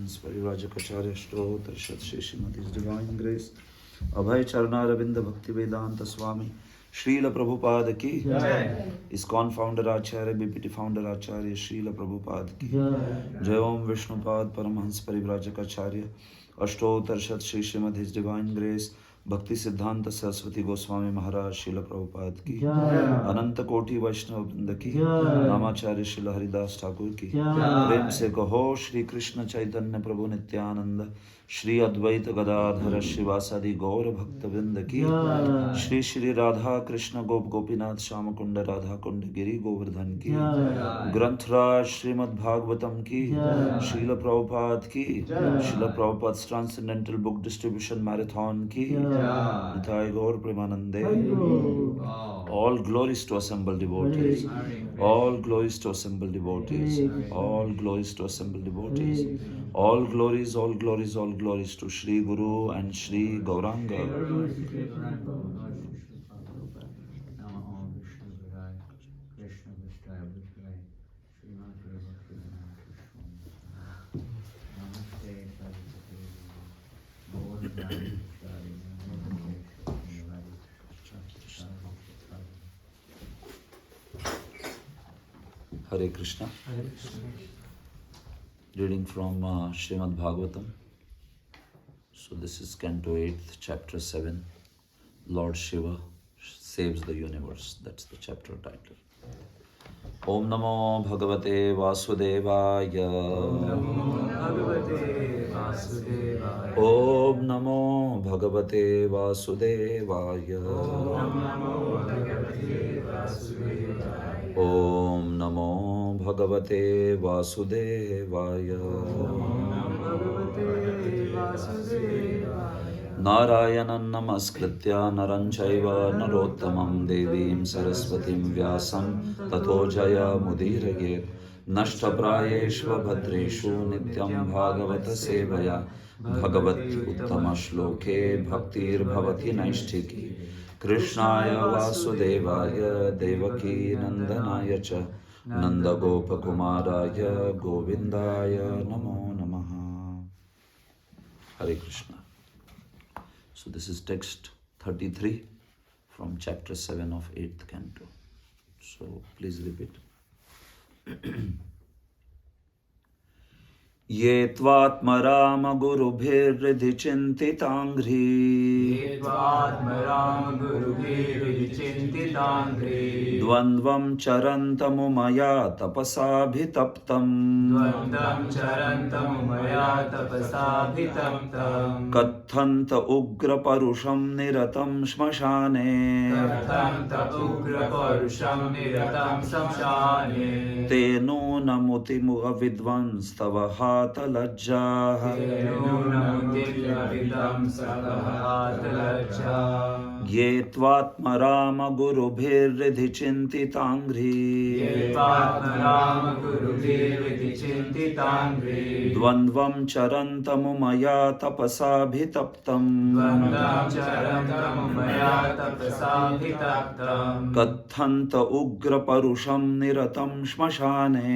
Paramahansa Parivrajakacarya Shtotarshad Shri Srimati's Divine Grace Abhay Charnaravinda Bhakti Vedanta Swami Srila Prabhupada ki ISKCON founder Acharya BPT founder Acharya Srila Prabhupada ki Jai Om Vishnupad Paramahansa Parivrajakacarya Ashtotarshad Shri Srimati's Divine Grace Bhakti Siddhanta Saraswati Goswami Maharaj Srila Prabhupada ki Ananta Koti Vaishnava Vrinda ki Namacharya Srila Haridas Thakur ki Prem se kaho Shri Krishna Chaitanya Prabhu Nityananda Shri Advaita Gadadhara Shivasadi Gaura Bhakta Vrinda ki Shri Shri Radha Krishna Gop Gopinath Shamakunda Radha Kunda Giri Govardhan ki Granth Raj Srimad Bhagavatam ki Srila Prabhupada ki Srila Prabhupada's Transcendental Book Distribution Marathon ki Nitai Gaur Premanande. All glories to assembled devotees. All glories to assembled devotees. All glories to assembled devotees. All glories, all glories, all glories to Shri Guru and Shri Gauranga. Hare Krishna. Reading from Srimad Bhagavatam. So this is Canto 8, Chapter 7. Lord Shiva saves the universe. That's the chapter title. Om Namo Bhagavate Vasudevaya. Om Namo Bhagavate Vasudevaya. Om Namo Bhagavate Vasudevaya. Narayanam Namaskritya Naranchaiva Narottamam Devim Saraswatim Vyasam Tato Jaya Mudirayet Nashtaprayeshva Bhadreshu Nityam Bhagavata Sevaya Bhagavati Uttama Shloke Bhaktir Bhavati Naishtiki Krishnaya Vasudevaya Devaki Nandanaya Cha Nanda Gopakumaraya Govindaya Namo Namaha. Hare Krishna. So this is text 33 from chapter 7 of 8th canto. So please repeat. Ye tvatma rama gurubhirridhi chintitangri Dvandvam charantamumaya tapasabhitaptam Kathanta ugra parusham niratam shmashane Teno namuti muha vidvans tavaha Lajja Ye tvatma rama gurubhirridhi chintitangri Dvandvam charantamumaya tapasabhitaptam Kathanta ugra parusham niratam shmashane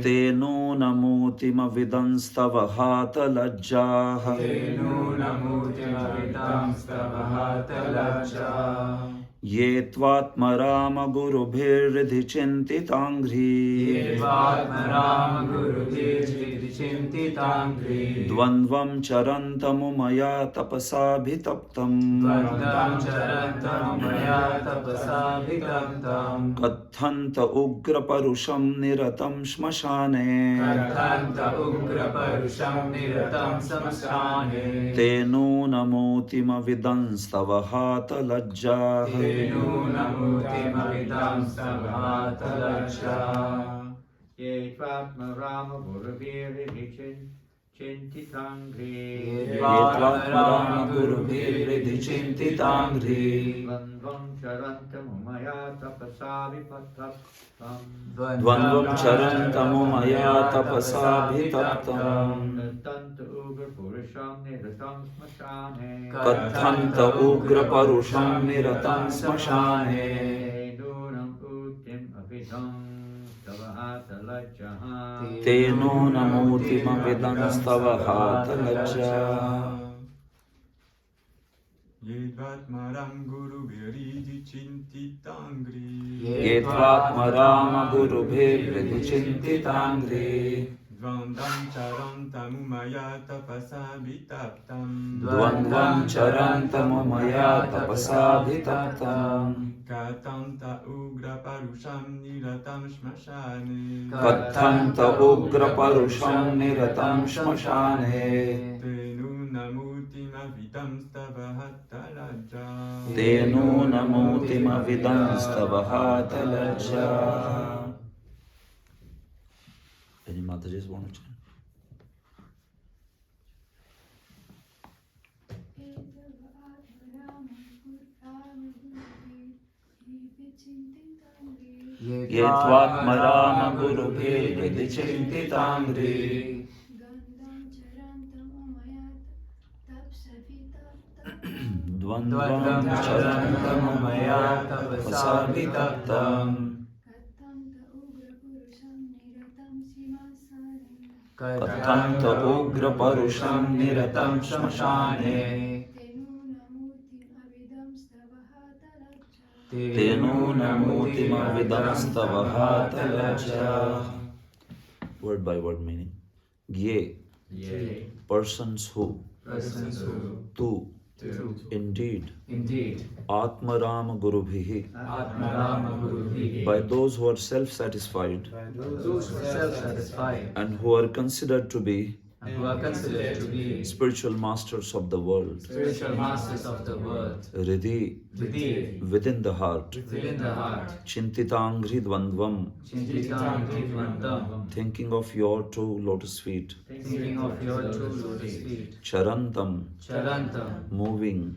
Teno namutima vidanstavahata lajjaha Ye tvatma rama gurubhirridhi chintitangri Dvandvam charantamumaya tapasabhitaptam Kathanta ugra parusham niratam shmashane Teno namutima vidanstavahata lajjaha Ye tvatma rama gurubhirridhi chintitangri Dvandvam charantamumaya tapasabhitaptam Kathanta ugra purusham niratam smashane Nunam utim avidam स्तवहातलज्जः ते नूनमूर्तिमविदंस्तव हातलज्जा Yedvatmaram guru viridi chintitangri ये त्वात्मराम गुरुभिर्विधिचिन्तिताङ्घ्रि Dvandam charantamumaya tapasa vitaptam द्वन्द्वं चरन्तमुमया तपसाभितप्तम् Katanta ugra parusham niratam shmashane कथन्त उग्रपरुषं निरतं श्मशाने Tenunamutimavidam stavahatalajja तेनूनमूतिमविदंस्तव हातलज्जा Any Mataji's want to chant? ये त्वात्मराम गुरुभिर्विधिचिन्तिताङ्घ्रि द्वन्द्वं चरन्तमुमया तपसाभितप्तम् कथन्त उग्रपरुषं निरतं श्मशाने तेनूनमूतिमविदंस्तव हातलज्जा Word by word meaning. Ye, persons who, tu, indeed, Atmarama Gurubhihi, by those who are self-satisfied and who are considered to be spiritual masters of the world, Riddhi, within the heart, Chintitangri Dvandvam, thinking of your two lotus feet, Charantam, moving,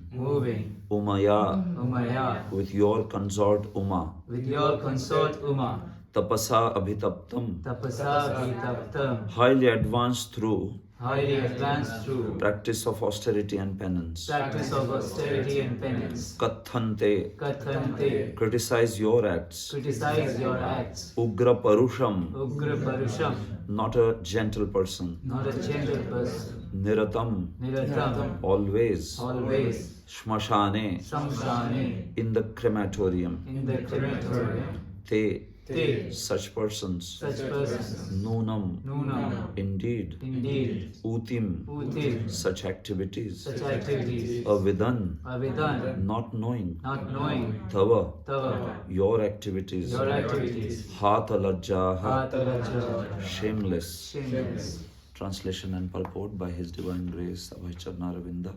Umaya, with your consort Uma, Tapasa Abhitaptam, highly advanced through practice of austerity and penance. Kathante, criticize your acts. Ugra Parusham, not a gentle person. Niratam, always. Shmashane, in the crematorium. Te, such persons. Nunam, indeed. Utim, such activities. Avidan, not knowing. Tava, your activities. Hatalajjaha, shameless. Translation and purport by His Divine Grace Abhay Charnaravinda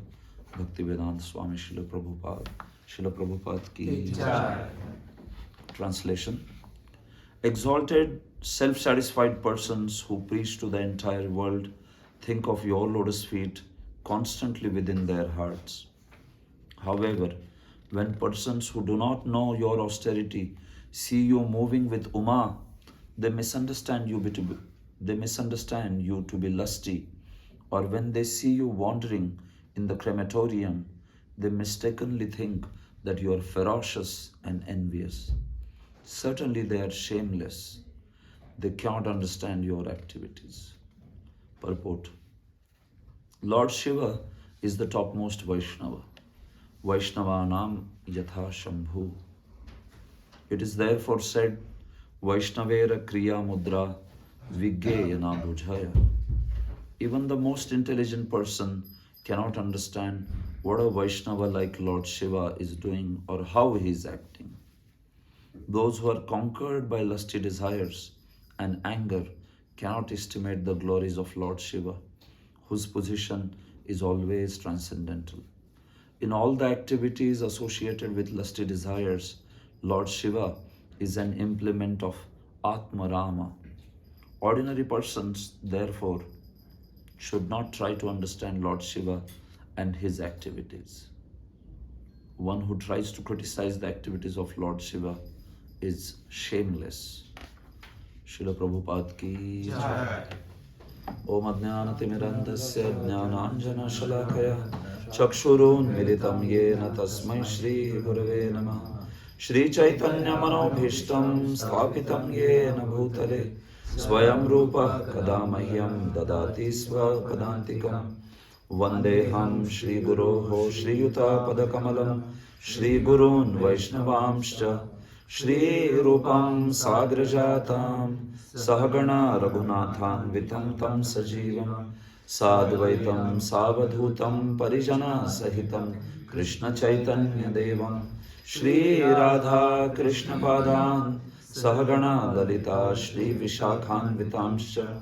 Bhaktivedanta Swami Srila Prabhupada ki Jai. Translation. Exalted, self-satisfied persons who preach to the entire world think of your lotus feet constantly within their hearts. However, when persons who do not know your austerity see you moving with Uma, they misunderstand you to be lusty, or when they see you wandering in the crematorium, they mistakenly think that you are ferocious and envious. Certainly they are shameless. They cannot understand your activities. Purport. Lord Shiva is the topmost Vaishnava. Vaishnavanam yatha Shambhu. It is therefore said, Vaishnavera kriya mudra Vigyena Bhujaya. Even the most intelligent person cannot understand what a Vaishnava like Lord Shiva is doing or how he is acting. Those who are conquered by lusty desires and anger cannot estimate the glories of Lord Shiva, whose position is always transcendental. In all the activities associated with lusty desires, Lord Shiva is an implement of Atmarama. Ordinary persons, therefore, should not try to understand Lord Shiva and his activities. One who tries to criticize the activities of Lord Shiva is shameless. Srila Prabhupada ki Jai. Om Ajnanatimirandasya Jnananjana Shalakaya Chakshurun Militam Yena Tasmai Shri Gurave Namah Shri Chaitanya Manobhishtam Sthapitam Yena Bhutale Swayam Rupa Kadamahyam Dadati Svapadantikam Vandeham Shri Guroho Shri Yuta Padakamalam Shri Gurun Vaishnavamscha Shri Rupam Sagrajatam Sahagana Raghunathan Vitam Tam Sajivam Sadvaitam Savadhutam Parijana Sahitam Krishna Chaitanya Devam Shri Radha Krishna Padan Sahagana Lalita Shri Vishakhan Vitamscha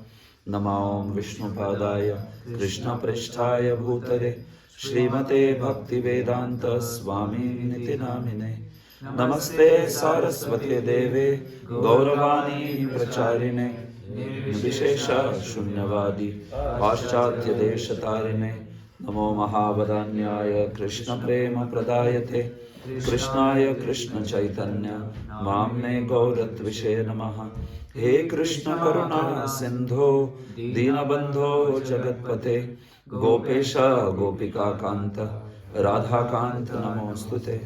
Namam Vishnu Padaya Krishna Prishtaya Bhutare Srimate Bhakti Vedanta Swami Niti Namine Namaste Saraswati Deve Gauravani Pracharine Vishesha Shunyavadi Paschatya Deshatarine Namo Mahavadanyaya Krishna Prema Pradayate Krishnaya Krishna Chaitanya Mamne Gauratvishe Namaha He Krishna Karuna Sindho Dinabandho Jagatpate Gopesha Gopika Kanta Radha Kanta Namostute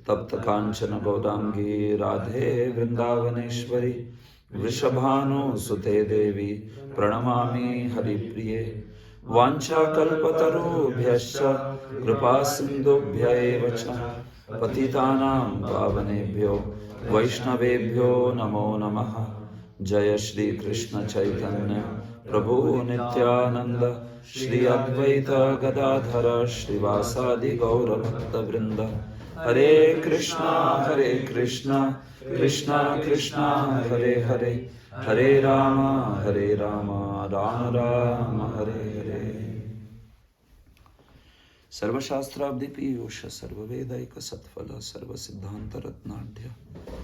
Tapta Kanchana Gaudangi Radhe Vrindavaneshwari Vrishabhanu Sute Devi Pranamami Haripriye Vancha Kalpataru Bhyascha Kripa Sindhubhya Evacha Patitanam Pavanebhyo Vaishnavebhyo Namo Namaha Jaya Shri Krishna Chaitanya Prabhu Nityananda Shri Advaita Gadadhara Shri Vasadi Gaura Bhakta Vrinda Hare Krishna Krishna Krishna Hare Hare Hare Rama Rama Rama Hare Hare Sarva Shastrabdi Piyusha Sarva Vedaika Satfala Sarva Siddhanta Ratnadhya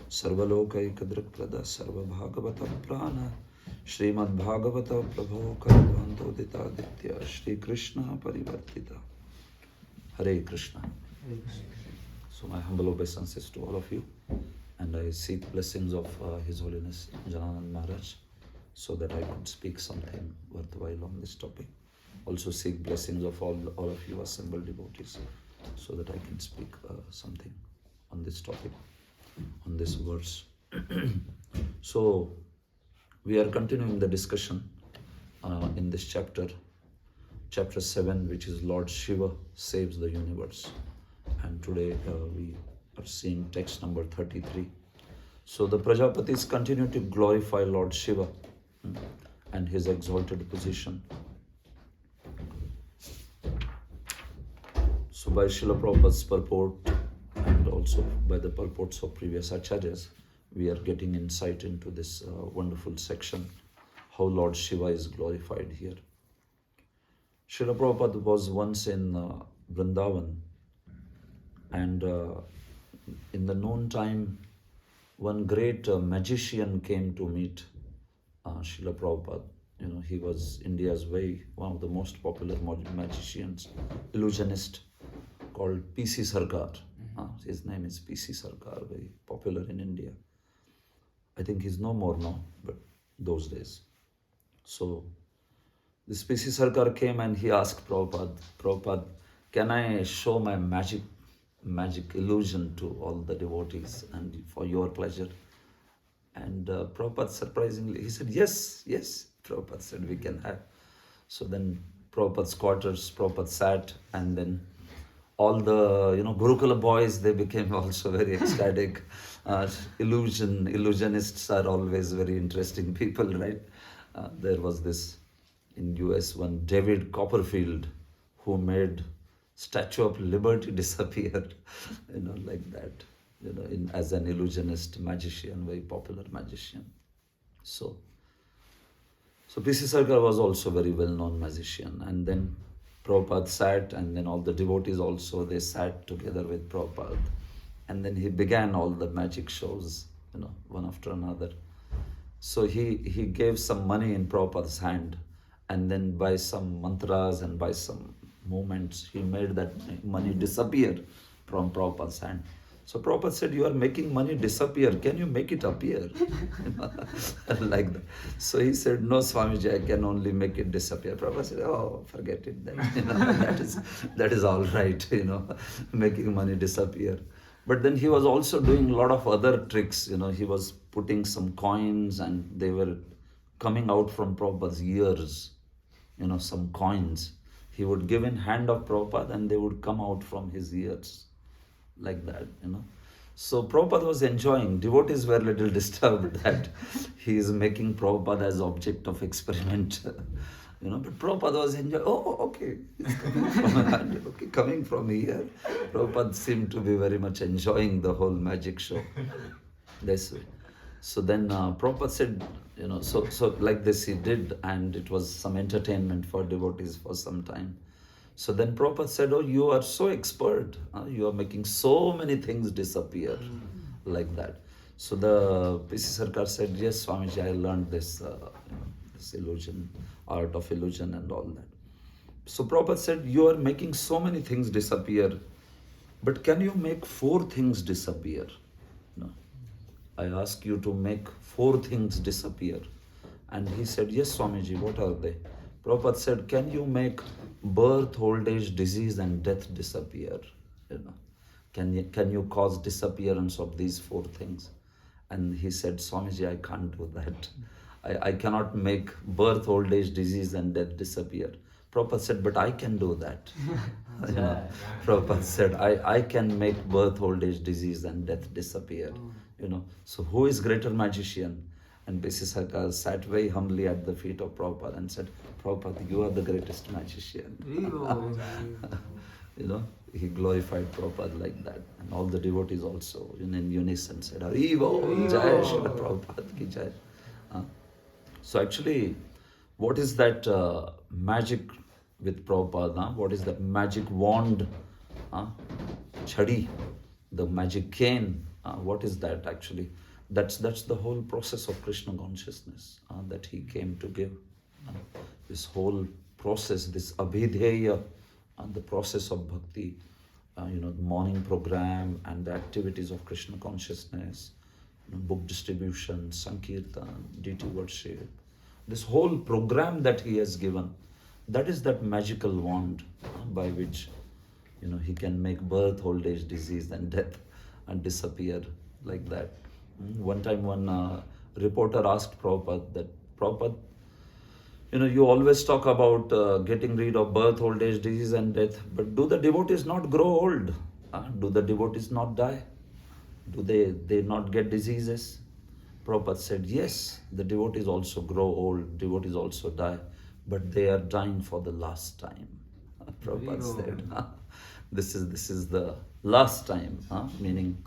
Sarva Lokaika Drikprada Sarva Bhagavata Prana Srimad Bhagavata Prabhu Karadvanto Ditaditya Shri Krishna Parivartita Hare Krishna. So my humble obeisances to all of you, and I seek blessings of His Holiness Jananand Maharaj so that I could speak something worthwhile on this topic. Also seek blessings of all of you assembled devotees so that I can speak something on this topic, on this verse. So we are continuing the discussion in this chapter 7, which is Lord Shiva saves the universe. And today we are seeing text number 33. So the Prajapatis continue to glorify Lord Shiva and his exalted position. So by Srila Prabhupada's purport and also by the purports of previous acharyas, we are getting insight into this wonderful section, how Lord Shiva is glorified here. Srila Prabhupada was once in Vrindavan, and in the noon time, one great magician came to meet Srila Prabhupada. You know, he was India's one of the most popular magicians, illusionist, called P.C. Sarkar. His name is P.C. Sarkar, very popular in India. I think he's no more now, but those days. So this P.C. Sarkar came and he asked Prabhupada, can I show my magic illusion to all the devotees and for your pleasure? And Prabhupada surprisingly, he said, yes. Prabhupada said, we can have. So then Prabhupada's quarters, Prabhupada sat, and then all the Gurukula boys, they became also very ecstatic. Illusionists are always very interesting people, right? There was this in US one David Copperfield who made Statue of Liberty disappear, like that, as an illusionist magician, very popular magician. So P.C. Sarkar was also very well-known magician, and then Prabhupada sat, and then all the devotees also, they sat together with Prabhupada, and then he began all the magic shows, one after another. So he gave some money in Prabhupada's hand, and then by some mantras and by some movements, he made that money disappear from Prabhupada's hand. So Prabhupada said, you are making money disappear, can you make it appear? Like that. So he said, no Swamiji, I can only make it disappear. Prabhupada said, oh, forget it then. That is all right, making money disappear. But then he was also doing a lot of other tricks. He was putting some coins and they were coming out from Prabhupada's ears. Some coins. He would give in hand of Prabhupada and they would come out from his ears. Like that. So Prabhupada was enjoying. Devotees were a little disturbed that he is making Prabhupada as object of experiment. But Prabhupada was enjoying. Oh, okay. It's coming from, okay, coming from here. Prabhupada seemed to be very much enjoying the whole magic show. This way. So then Prabhupada said, so like this he did, and it was some entertainment for devotees for some time. So then Prabhupada said, oh, you are so expert. You are making so many things disappear. Like that. So the PC Sarkar said, yes, Swamiji, I learned this, this illusion, art of illusion and all that. So Prabhupada said, you are making so many things disappear, but can you make 4 things disappear? No. I ask you to make 4 things disappear. And he said, yes, Swamiji, what are they? Prabhupada said, can you make birth, old age, disease and death disappear? Can you cause disappearance of these 4 things? And he said, Swamiji, I can't do that. I cannot make birth, old age, disease and death disappear. Prabhupada said, but I can do that. Prabhupada said, I can make birth, old age, disease and death disappear. So who is greater magician? And Bisi Sarkar sat very humbly at the feet of Prabhupada and said, Prabhupada, you are the greatest magician. He glorified Prabhupada like that. And all the devotees also in unison said, Haribo, Jai Srila Prabhupada ki Jai. So actually, what is that magic with Prabhupada? What is that magic wand? Chadi, the magic cane. What is that actually? That's the whole process of Krishna consciousness that he came to give. This whole process, this abhidheya, the process of bhakti, the morning program and the activities of Krishna consciousness, book distribution, sankirtan, deity worship, this whole program that he has given, that is that magical wand by which he can make birth, old age, disease and death and disappear like that. One time one reporter asked Prabhupada that, Prabhupada, you always talk about getting rid of birth, old age, disease and death, but do the devotees not grow old? Do the devotees not die? Do they not get diseases? Prabhupada said, yes, the devotees also grow old, devotees also die, but they are dying for the last time. Prabhupada said, this is the last time, meaning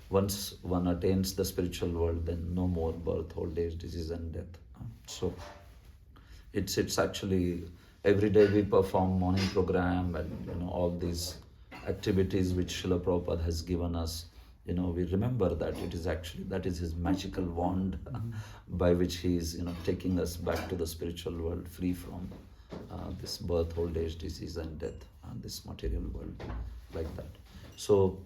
once one attains the spiritual world, then no more birth, old age, disease and death. So it's actually every day we perform morning program and all these activities which Srila Prabhupada has given us. We remember that it is actually, that is his magical wand by which he is taking us back to the spiritual world, free from this birth, old age, disease and death, and this material world, like that. So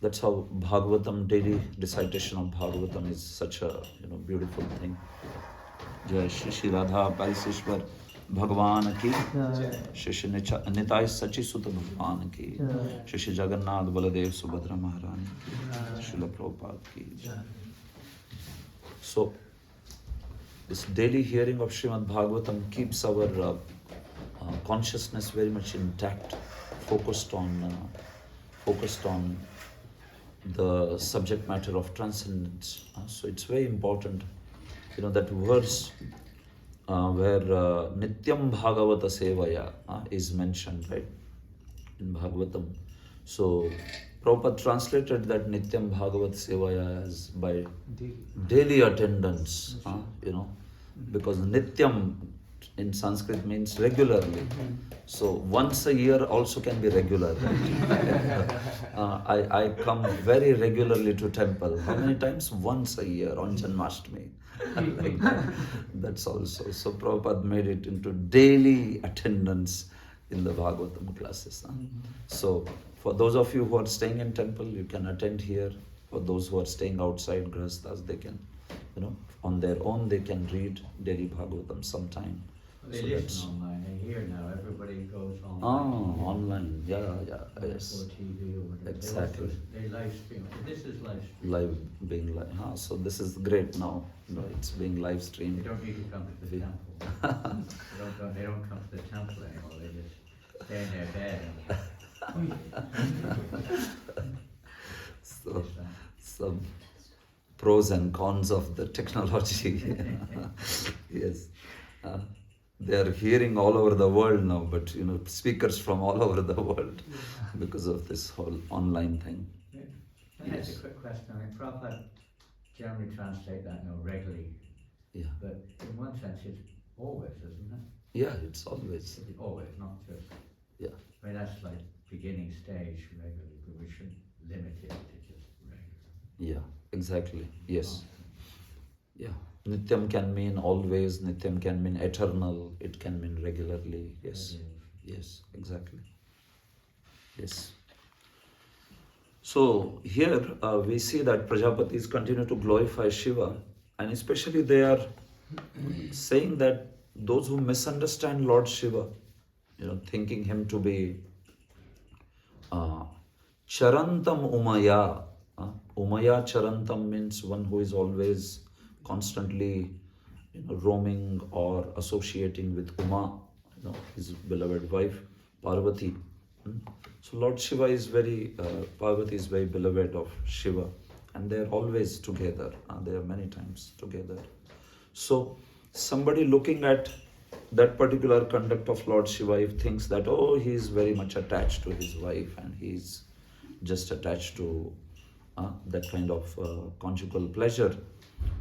that's how Bhagavatam, daily recitation of Bhagavatam is such a beautiful thing. Jai Shri Shri Radha Parisishwar Bhagwan ki, Shri Shri Nitai Sachi Sutta Bhagwan ki, Shri Shri Jagannath Baladev Subhadra Maharani ki, Srila Prabhupada ki. So this daily hearing of Srimad Bhagavatam keeps our consciousness very much intact, focused on the subject matter of transcendence. So it's very important, that verse where Nityam Bhagavata Sevaya is mentioned, right, in Bhagavatam. So Prabhupada translated that Nityam Bhagavata Sevaya as by daily attendance, because Nityam in Sanskrit means regularly. So once a year also can be regular. Right? I come very regularly to temple. How many times? Once a year on Janmashtami. Like that. That's also. So Prabhupada made it into daily attendance in the Bhagavatam classes. So for those of you who are staying in temple, you can attend here. For those who are staying outside Grahasthas, they can, on their own they can read daily Bhagavatam sometime. They listen online. They hear now. Everybody goes on. Online. Yeah, yes. Or TV or whatever. Exactly. They live stream. This is live stream. Live, being live. So this is great now. No, it's being live They streamed. don't need to come to the temple. They don't come to the temple anymore. They just stay in their bed and So, some pros and cons of the technology. Yes. They are hearing all over the world now, but speakers from all over the world because of this whole online thing. That's a quick question. I mean, Prabhupada generally translate that regularly. Yeah. But in one sense, it's always, isn't it? Yeah, it's always. It's always, not just. Yeah. I mean, that's like beginning stage regularly, but we shouldn't limit it to just regular. Yeah, exactly. Yes. Yeah. Nityam can mean always, Nityam can mean eternal, it can mean regularly. Yes. Yes, exactly. Yes. So here we see that Prajapatis continue to glorify Shiva, and especially they are saying that those who misunderstand Lord Shiva, thinking him to be Charantam Umaya. Umaya Charantam means one who is always constantly roaming or associating with Uma, his beloved wife Parvati. So Lord Shiva is Parvati is very beloved of Shiva, and they are always together. They are many times together. So somebody looking at that particular conduct of Lord Shiva, if thinks that he is very much attached to his wife and he is just attached to that kind of conjugal pleasure.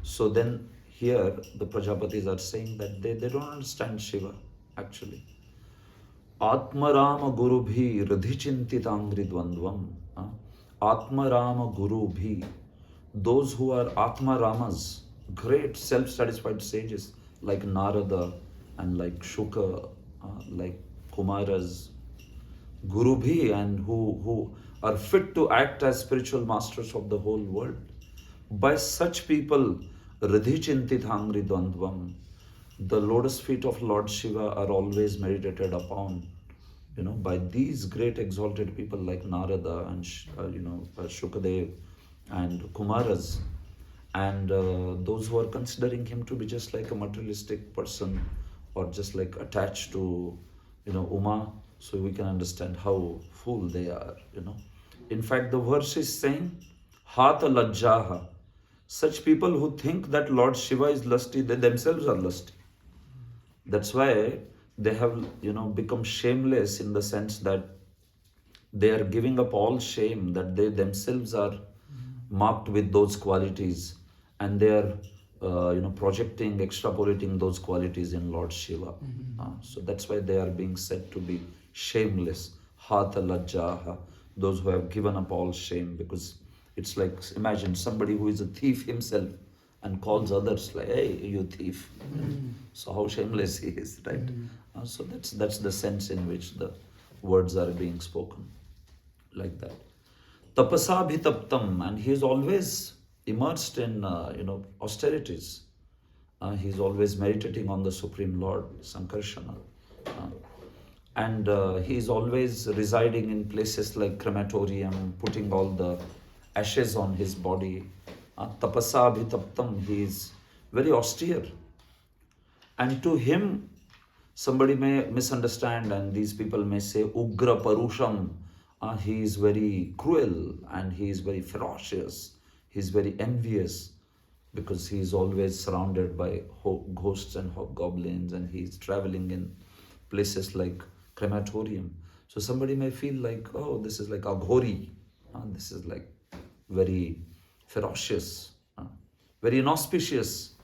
So then here the Prajapatis are saying that they don't understand Shiva actually. Atmarama Guru Bhi Radhichintitangri Dvandvam. Atmarama Guru Bhi. Those who are Atma Ramas, great self-satisfied sages like Narada and like Shuka, like Kumaras, Guru Bhi, and who are fit to act as spiritual masters of the whole world. By such people, Radhichintitangri Dvandvam, the lotus feet of Lord Shiva are always meditated upon, by these great exalted people like Narada and Shukadev and Kumaras, and those who are considering him to be just like a materialistic person or just like attached to Uma. So we can understand how fool they are. In fact, the verse is saying Hata Lajjaha. Such people who think that Lord Shiva is lusty, they themselves are lusty. That's why they have become shameless, in the sense that they are giving up all shame, that they themselves are marked with those qualities, and they are projecting, extrapolating those qualities in Lord Shiva. So that's why they are being said to be shameless. Hata Lajjaha, those who have given up all shame, because it's like, imagine somebody who is a thief himself and calls others like, hey, you thief. So how shameless he is, right? So that's the sense in which the words are being spoken, like that. Tapasa bhitaptam, and he is always immersed in austerities. He is always meditating on the Supreme Lord, Sankarsana. And he is always residing in places like crematorium, putting all the ashes on his body. Tapasa bhitaptam, he is very austere. And to him, somebody may misunderstand, and these people may say, Ugra Parusham, he is very cruel and he is very ferocious, he is very envious, because he is always surrounded by ghosts and hobgoblins, and he is traveling in places like crematorium. So somebody may feel like, this is like Aghori, this is like very ferocious, very inauspicious.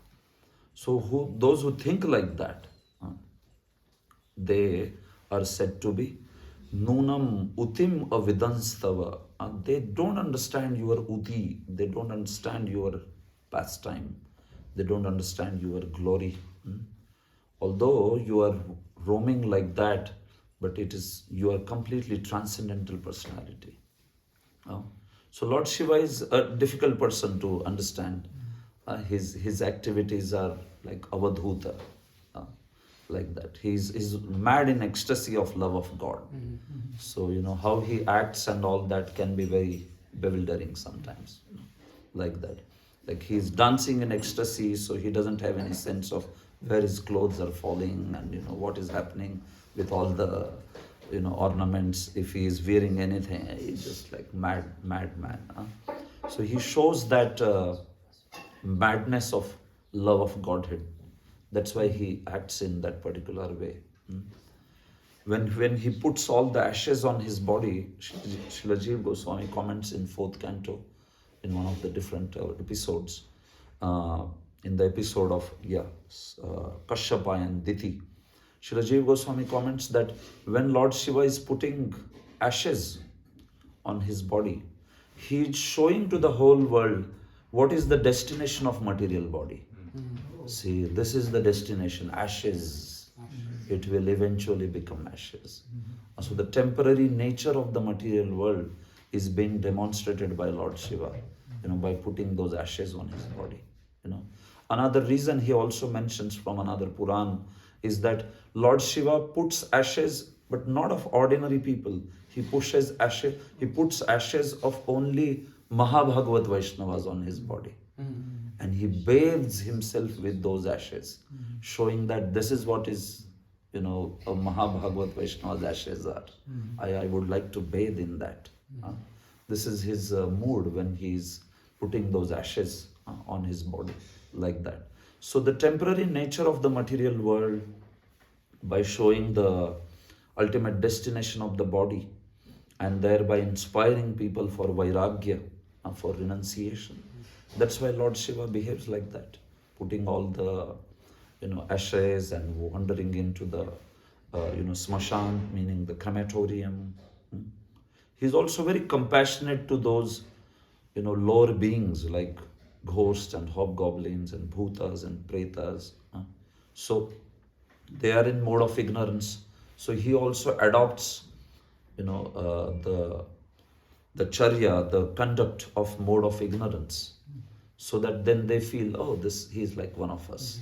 So those who think like that, they are said to be Nunam Utim Avidanstava. They don't understand your Uti, they don't understand your pastime, they don't understand your glory. Although you are roaming like that, but you are completely transcendental personality. So Lord Shiva is a difficult person to understand. His activities are like Avadhuta. like that. He's mad in ecstasy of love of God. So, how he acts and all that can be very bewildering sometimes, like that. Like he's dancing in ecstasy, so he doesn't have any sense of where his clothes are falling and, what is happening with all the, ornaments. If he is wearing anything, he's just like madman. So he shows that madness of love of Godhead. That's why he acts in that particular way. When he puts all the ashes on his body, Srila Jiva Goswami comments in 4th canto, in one of the different episodes, in the episode of Kashyapa and Diti, Srila Jiva Goswami comments that when Lord Shiva is putting ashes on his body, he is showing to the whole world what is the destination of material body. See, this is the destination, ashes. It will eventually become ashes. So the temporary nature of the material world is being demonstrated by Lord Shiva, by putting those ashes on his body. Another reason he also mentions from another Puran is that Lord Shiva puts ashes, but not of ordinary people. He puts ashes of only Mahabhagavat Vaishnavas on his body. And he bathes himself with those ashes, showing that this is what is, a Mahabhagavat Vaishnava's ashes are. I would like to bathe in that. This is his mood when he's putting those ashes on his body, like that. So the temporary nature of the material world, by showing the ultimate destination of the body, and thereby inspiring people for vairagya, for renunciation. That's why Lord Shiva behaves like that, putting all the, ashes and wandering into the, smashan, meaning the crematorium. He's also very compassionate to those, lower beings like ghosts and hobgoblins and bhutas and pretas. So they are in mode of ignorance. So he also adopts, the charya, the conduct of mode of ignorance, so that then they feel, oh, he's like one of us,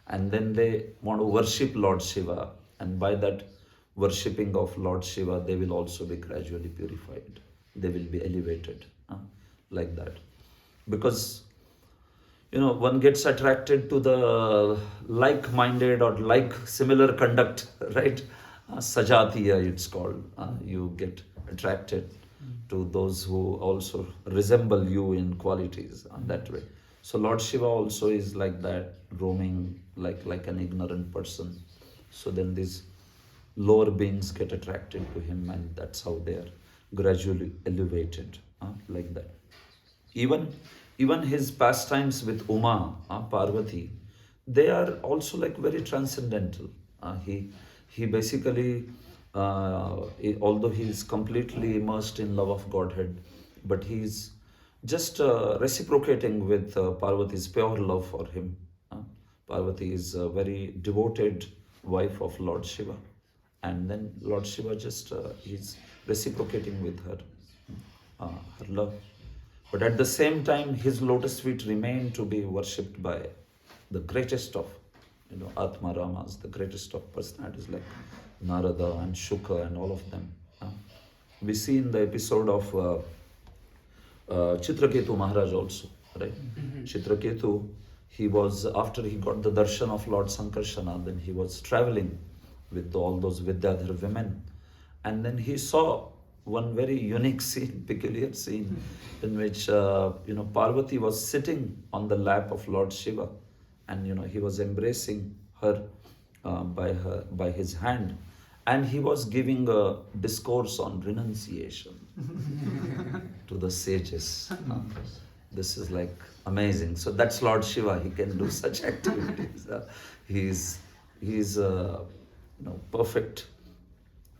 and then they want to worship Lord Shiva, and by that worshipping of Lord Shiva, they will also be gradually purified. They will be elevated, like that. Because, one gets attracted to the like-minded or similar conduct, right? Sajatiya, it's called. You get attracted to those who also resemble you in qualities that way. So Lord Shiva also is like that, roaming like an ignorant person. So then these lower beings get attracted to him, and that's how they are gradually elevated, like that. Even his pastimes with Uma, Parvati, they are also like very transcendental. He basically, although he is completely immersed in love of Godhead, but he is just reciprocating with Parvati's pure love for him. Parvati is a very devoted wife of Lord Shiva, and then Lord Shiva just is reciprocating with her love. But at the same time, his lotus feet remain to be worshipped by the greatest of, Atma Ramas, the greatest of personalities like Narada and Shuka and all of them. We see in the episode of Chitraketu Maharaj also, right? Chitraketu, he was, after he got the darshan of Lord Sankarsana, then he was traveling with all those Vidyadhar women. And then he saw one very unique scene, peculiar scene, in which, Parvati was sitting on the lap of Lord Shiva, and, he was embracing her by his hand, and he was giving a discourse on renunciation to the sages. This is like amazing. So that's Lord Shiva. He can do such activities. He's perfect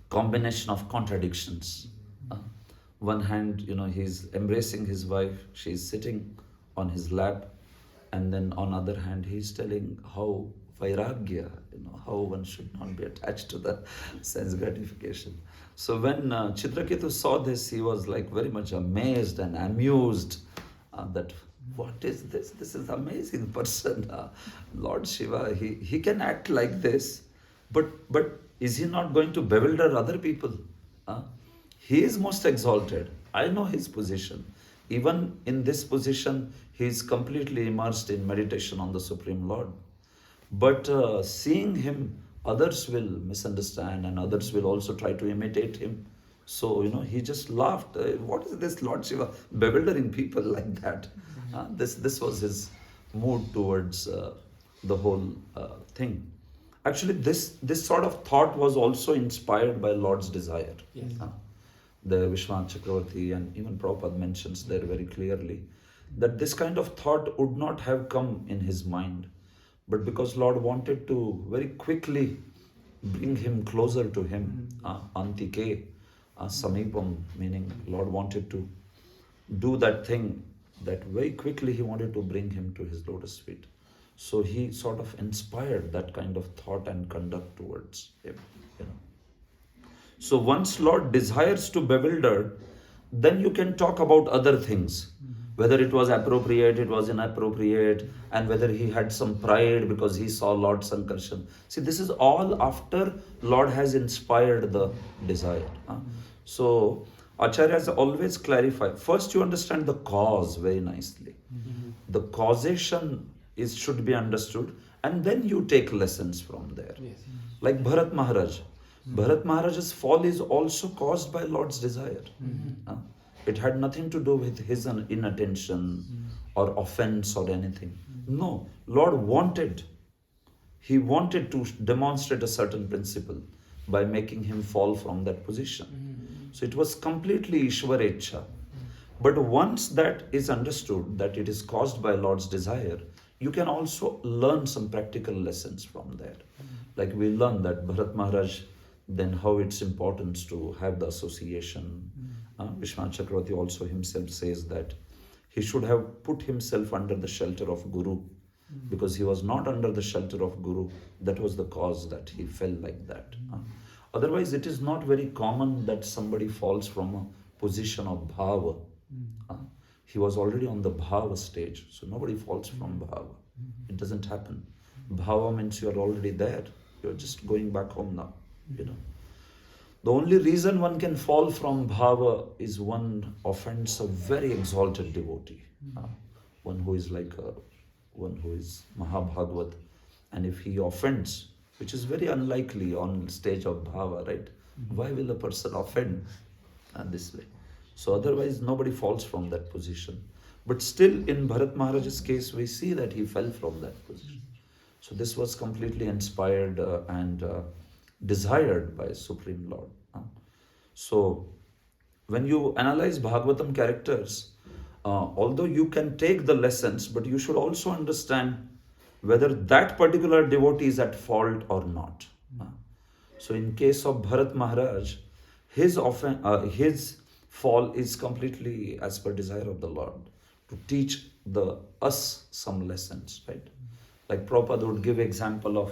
combination of contradictions. One hand, he's embracing his wife. She's sitting on his lap, and then on other hand, he's telling how vairagya, how one should not be attached to the sense gratification. So when Chitraketu saw this, he was like very much amazed and amused that What is this? This is amazing person. Lord Shiva, he can act like this, but is he not going to bewilder other people? He is most exalted. I know his position. Even in this position, he is completely immersed in meditation on the Supreme Lord. But seeing him, others will misunderstand and others will also try to imitate him. So, he just laughed. What is this Lord Shiva bewildering people like that? This was his mood towards the whole thing. Actually, this sort of thought was also inspired by Lord's desire. Yes. The Vishwanath Chakravarti and even Prabhupada mentions there very clearly that this kind of thought would not have come in his mind. But because Lord wanted to very quickly bring him closer to him, Antike, Samipam, meaning Lord wanted to do that thing that very quickly he wanted to bring him to his lotus feet. So he sort of inspired that kind of thought and conduct towards him. So once Lord desires to bewilder, then you can talk about other things. Whether it was appropriate, it was inappropriate, and whether he had some pride because he saw Lord Sankarshan. See, this is all after Lord has inspired the desire. So Acharyas always clarify. First you understand the cause very nicely. The causation should be understood, and then you take lessons from there. Yes. Like Bharat Maharaj. Bharat Maharaj's fall is also caused by Lord's desire. It had nothing to do with his inattention or offense or anything. No, Lord wanted. He wanted to demonstrate a certain principle by making him fall from that position. So it was completely Ishwarecha. But once that is understood, that it is caused by Lord's desire, you can also learn some practical lessons from there. Like we learn that Bharat Maharaj, then how it's important to have the association. Vishwanath Chakravarti also himself says that he should have put himself under the shelter of Guru, because he was not under the shelter of Guru. That was the cause that he fell like that. Otherwise, it is not very common that somebody falls from a position of bhava. He was already on the bhava stage, so nobody falls from bhava. It doesn't happen. Bhava means you are already there. You're just going back home now. The only reason one can fall from bhava is one offends a very exalted devotee, one who is like one who is Mahabhagavad, and if he offends, which is very unlikely on stage of bhava, right? Why will a person offend this way? So otherwise nobody falls from that position. But still in Bharat Maharaj's case, we see that he fell from that position. So this was completely inspired and desired by Supreme Lord. So when you analyze Bhagavatam characters, although you can take the lessons, but you should also understand whether that particular devotee is at fault or not. So in case of Bharat Maharaj, his fall is completely as per desire of the Lord, to teach us some lessons, right? Like Prabhupada would give example of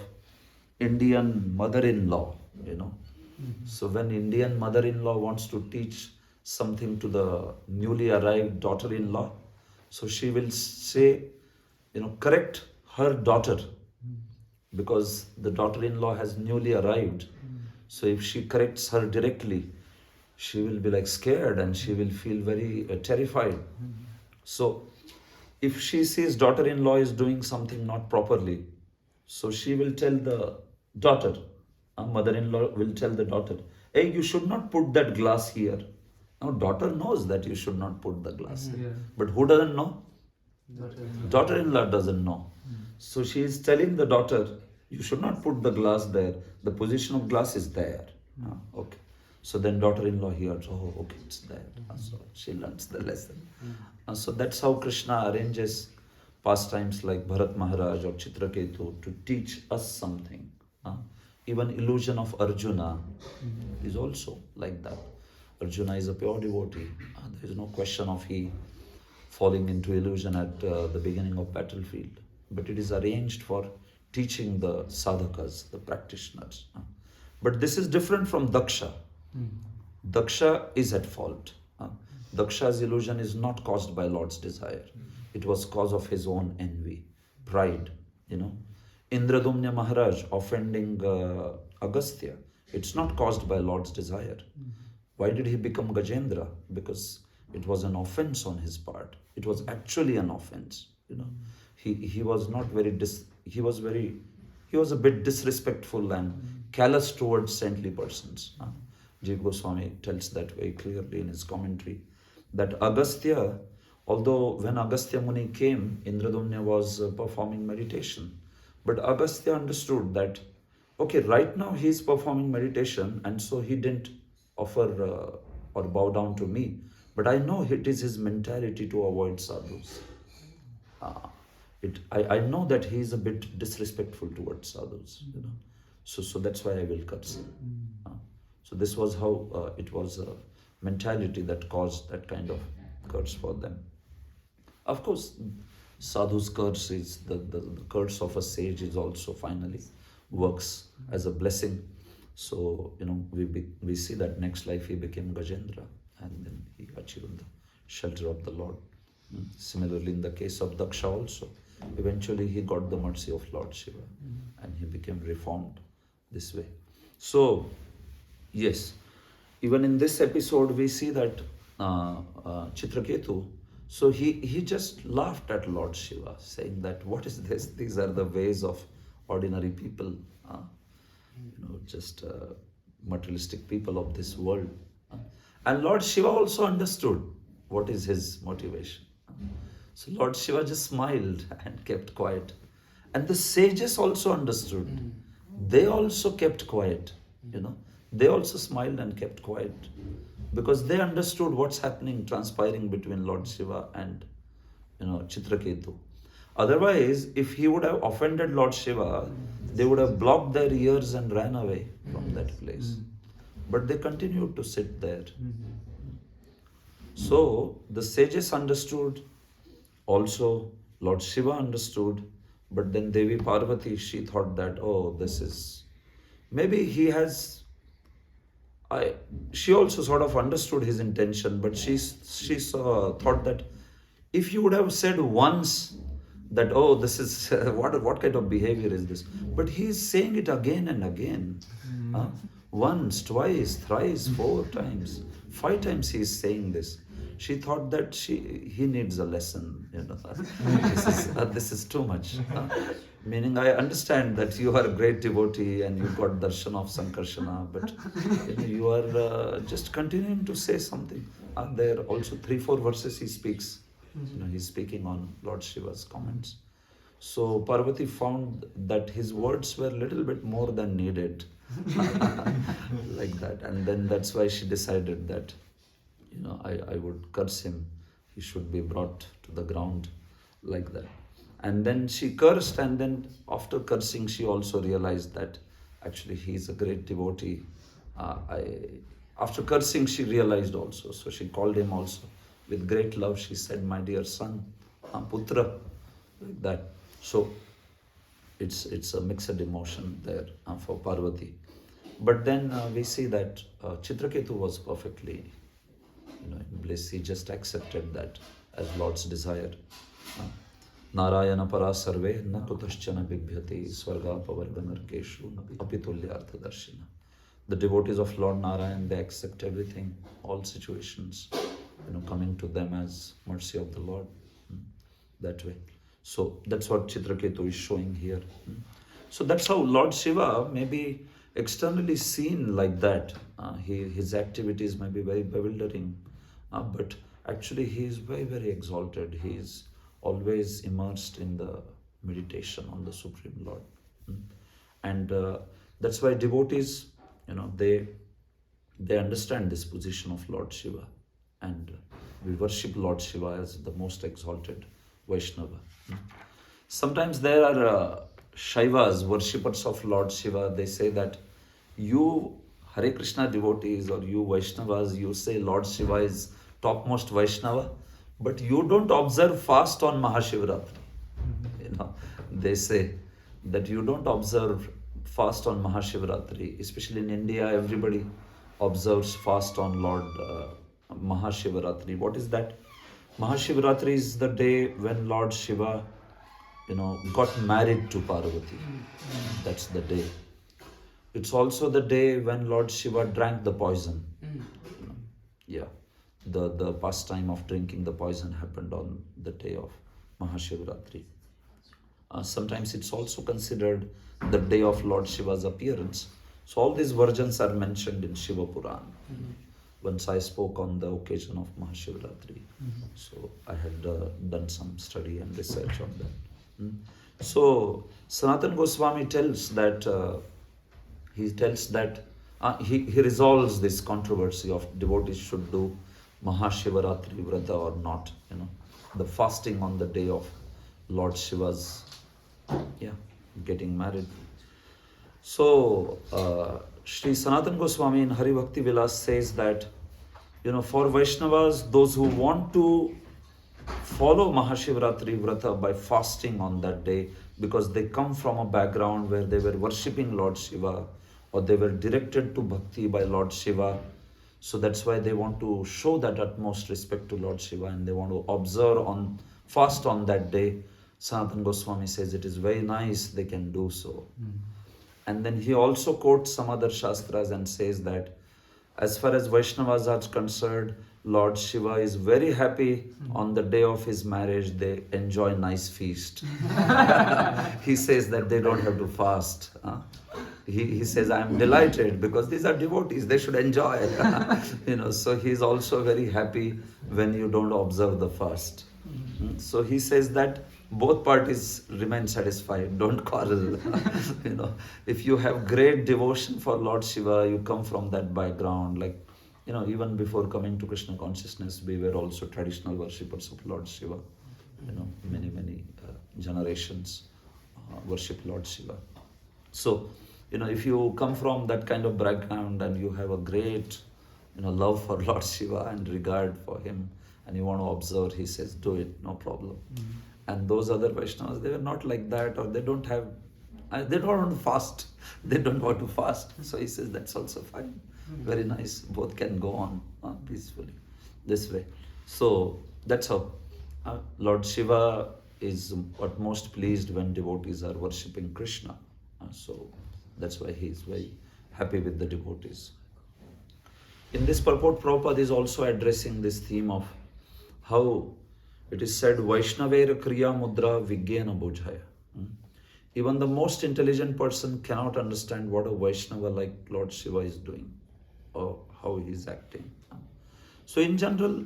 Indian mother-in-law, So when Indian mother-in-law wants to teach something to the newly arrived daughter-in-law, so she will say, correct her daughter, because the daughter-in-law has newly arrived. So if she corrects her directly, she will be like scared and she will feel very terrified. So if she sees daughter-in-law is doing something not properly, so she will tell the daughter, mother-in-law will tell the daughter, hey, you should not put that glass here. Now daughter knows that you should not put the glass here. But who doesn't know? Daughter-in-law doesn't know. So she is telling the daughter, you should not put the glass there. The position of glass is there. Okay. So then daughter-in-law hears, oh, okay, it's there. So she learns the lesson. So that's how Krishna arranges pastimes like Bharat Maharaj or Chitraketu to teach us something. Even illusion of Arjuna is also like that. Arjuna is a pure devotee. There is no question of he falling into illusion at the beginning of battlefield. But it is arranged for teaching the sadhakas, the practitioners. But this is different from Daksha. Daksha is at fault. Daksha's illusion is not caused by Lord's desire. it was cause of his own envy, pride, Indradumna Maharaj offending Agastya, it's not caused by Lord's desire. Why did he become Gajendra? Because it was an offense on his part. It was actually an offense. He was not very he was a bit disrespectful and callous towards saintly persons. Jiva Goswami tells that very clearly in his commentary, that Agastya, although when Agastya Muni came, Indradumna was performing meditation. But Agastya understood that, okay, right now he is performing meditation, and so he didn't offer or bow down to me. But I know it is his mentality to avoid sadhus. I know that he is a bit disrespectful towards sadhus. So that's why I will curse him. So this was how it was a mentality that caused that kind of curse for them. Of course, sadhu's curse is the curse of a sage is also finally works as a blessing. So we see that next life he became Gajendra, and then he achieved the shelter of the Lord. Similarly, in the case of Daksha also, eventually he got the mercy of Lord Shiva, and he became reformed this way. So yes, even in this episode we see that Chitraketu, so he just laughed at Lord Shiva, saying that, what is this? These are the ways of ordinary people, just materialistic people of this world. And Lord Shiva also understood what is his motivation. So Lord Shiva just smiled and kept quiet. And the sages also understood. They also kept quiet, They also smiled and kept quiet, because they understood what's happening, transpiring between Lord Shiva and Chitraketu. Otherwise, if he would have offended Lord Shiva, they would have blocked their ears and ran away from that place. But they continued to sit there. So the sages understood, also Lord Shiva understood, but then Devi Parvati, she thought that, this is, maybe he has, she also sort of understood his intention, but she thought that if you would have said once that, this is, what kind of behavior is this? But he is saying it again and again. Once, twice, thrice, 4 times, 5 times he is saying this. She thought that he needs a lesson. This is too much. Meaning, I understand that you are a great devotee and you got darshan of Sankarsana, but you are just continuing to say something. There also 3-4 verses he speaks. He's speaking on Lord Shiva's comments. So Parvati found that his words were a little bit more than needed. Like that. And then that's why she decided that, I would curse him. He should be brought to the ground, like that. And then she cursed, and then after cursing, she also realized that actually he is a great devotee. After cursing, she realized also. So she called him also with great love. She said, my dear son, putra, like that. So it's a mixed emotion there for Parvati. But then we see that Chitraketu was perfectly in bliss. He just accepted that as Lord's desire. Narayana para sarve na kutaschana bibhyati swarga pavarga narkeshu apitulyartha darshina. The devotees of Lord Narayan, they accept everything, all situations, coming to them as mercy of the Lord. That way. So that's what Chitraketu is showing here. So that's how Lord Shiva may be externally seen like that. His activities may be very bewildering, but actually he is very, very exalted. He is always immersed in the meditation on the Supreme Lord. And that's why devotees, they understand this position of Lord Shiva, and we worship Lord Shiva as the most exalted Vaishnava. Sometimes there are Shaivas, worshippers of Lord Shiva, they say that you Hare Krishna devotees or you Vaishnavas, you say Lord Shiva is topmost Vaishnava, but you don't observe fast on Mahashivratri. They say that you don't observe fast on Mahashivratri. Especially in India, everybody observes fast on Lord Mahashivratri. What is that? Mahashivratri is the day when Lord Shiva, got married to Parvati. That's the day. It's also the day when Lord Shiva drank the poison. Yeah, the pastime of drinking the poison happened on the day of Mahashivratri. Sometimes it's also considered the day of Lord Shiva's appearance. So all these versions are mentioned in Shiva Puran. Once I spoke on the occasion of Mahashivratri. So I had done some study and research on that. So Sanatana Goswami tells that, he resolves this controversy of devotees should do Mahashivaratri Vrata or not, the fasting on the day of Lord Shiva's getting married. So Sri Sanatana Goswami in Hari Bhakti Vilas says that, for Vaishnavas, those who want to follow Mahashivratri Vrata by fasting on that day, because they come from a background where they were worshipping Lord Shiva, or they were directed to bhakti by Lord Shiva. So that's why they want to show that utmost respect to Lord Shiva, and they want to fast on that day. Sanatana Goswami says it is very nice, they can do so. And then he also quotes some other Shastras and says that as far as Vaishnavas are concerned, Lord Shiva is very happy on the day of his marriage. They enjoy nice feast. He says that they don't have to fast. He says, I am delighted because these are devotees. They should enjoy. So he is also very happy when you don't observe the fast. So he says that both parties remain satisfied. Don't quarrel. If you have great devotion for Lord Shiva, you come from that background. Like, even before coming to Krishna consciousness, we were also traditional worshippers of Lord Shiva. Many generations worship Lord Shiva. So, if you come from that kind of background and you have a great, love for Lord Shiva and regard for him, and you want to observe, he says, do it, no problem. And those other Vaishnavas, they were not like that, or they don't want to fast. They don't want to fast. So he says, that's also fine. Very nice. Both can go on peacefully this way. So that's how Lord Shiva is at most pleased when devotees are worshipping Krishna. So that's why he is very happy with the devotees. In this purport, Prabhupada is also addressing this theme of how it is said, Vaishnavera Kriya Mudra Vigyena Bujhaya. Even the most intelligent person cannot understand what a Vaishnava like Lord Shiva is doing or how he is acting. So in general,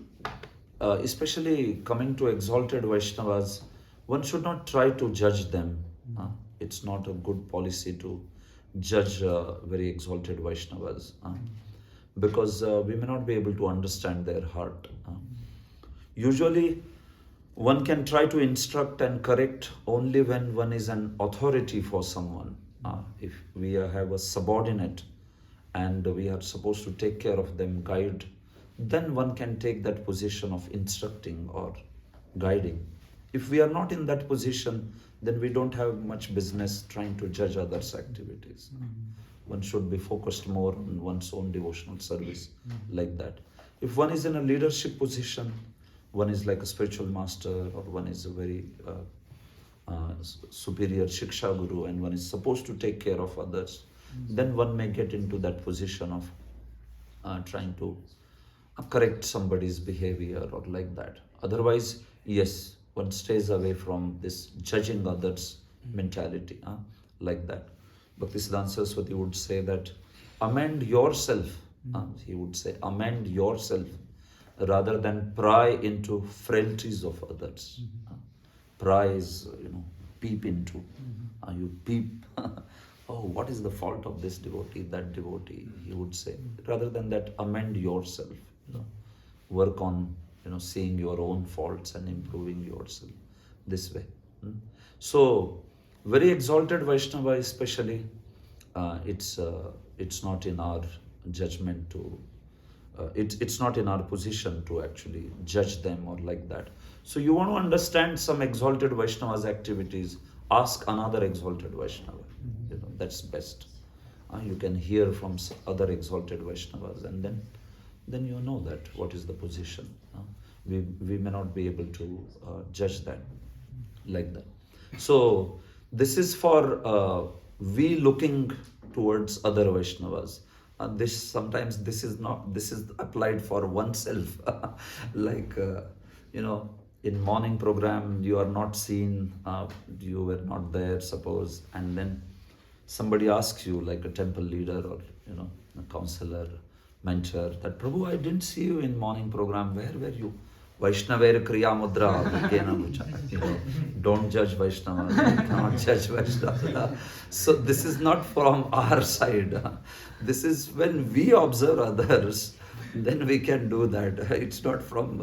especially coming to exalted Vaishnavas, one should not try to judge them. It's not a good policy to judge very exalted Vaishnavas because we may not be able to understand their heart. Usually, one can try to instruct and correct only when one is an authority for someone. If we have a subordinate and we are supposed to take care of them, guide, then one can take that position of instructing or guiding. If we are not in that position, then we don't have much business trying to judge others' activities. One should be focused more on one's own devotional service like that. If one is in a leadership position, one is like a spiritual master, or one is a very superior Shiksha Guru, and one is supposed to take care of others, then one may get into that position of trying to correct somebody's behavior or like that. Otherwise, yes, one stays away from this judging others mentality, like that. Bhaktisiddhanta Saraswati would say that amend yourself, he would say amend yourself rather than pry into frailties of others. Pry is, peep into. You peep, oh, what is the fault of this devotee, that devotee, he would say. Rather than that, amend yourself. Work on, seeing your own faults and improving yourself this way. So, very exalted Vaishnava especially, it's not in our judgment to, it's not in our position to actually judge them or like that. So you want to understand some exalted Vaishnava's activities, ask another exalted Vaishnava. That's best. You can hear from other exalted Vaishnavas, and then you know that what is the position. we may not be able to judge that like that. So this is for we looking towards other Vaishnavas. And this is applied for oneself. Like, in morning program, you are not seen, you were not there, suppose, and then somebody asks you, like a temple leader or, a counselor, mentor, that Prabhu, I didn't see you in morning program. Where were you? Vaishnaver Kriya Mudra. Don't judge Vaishnava. You cannot judge Vaishnava. So this is not from our side. This is when we observe others, then we can do that. It's not from,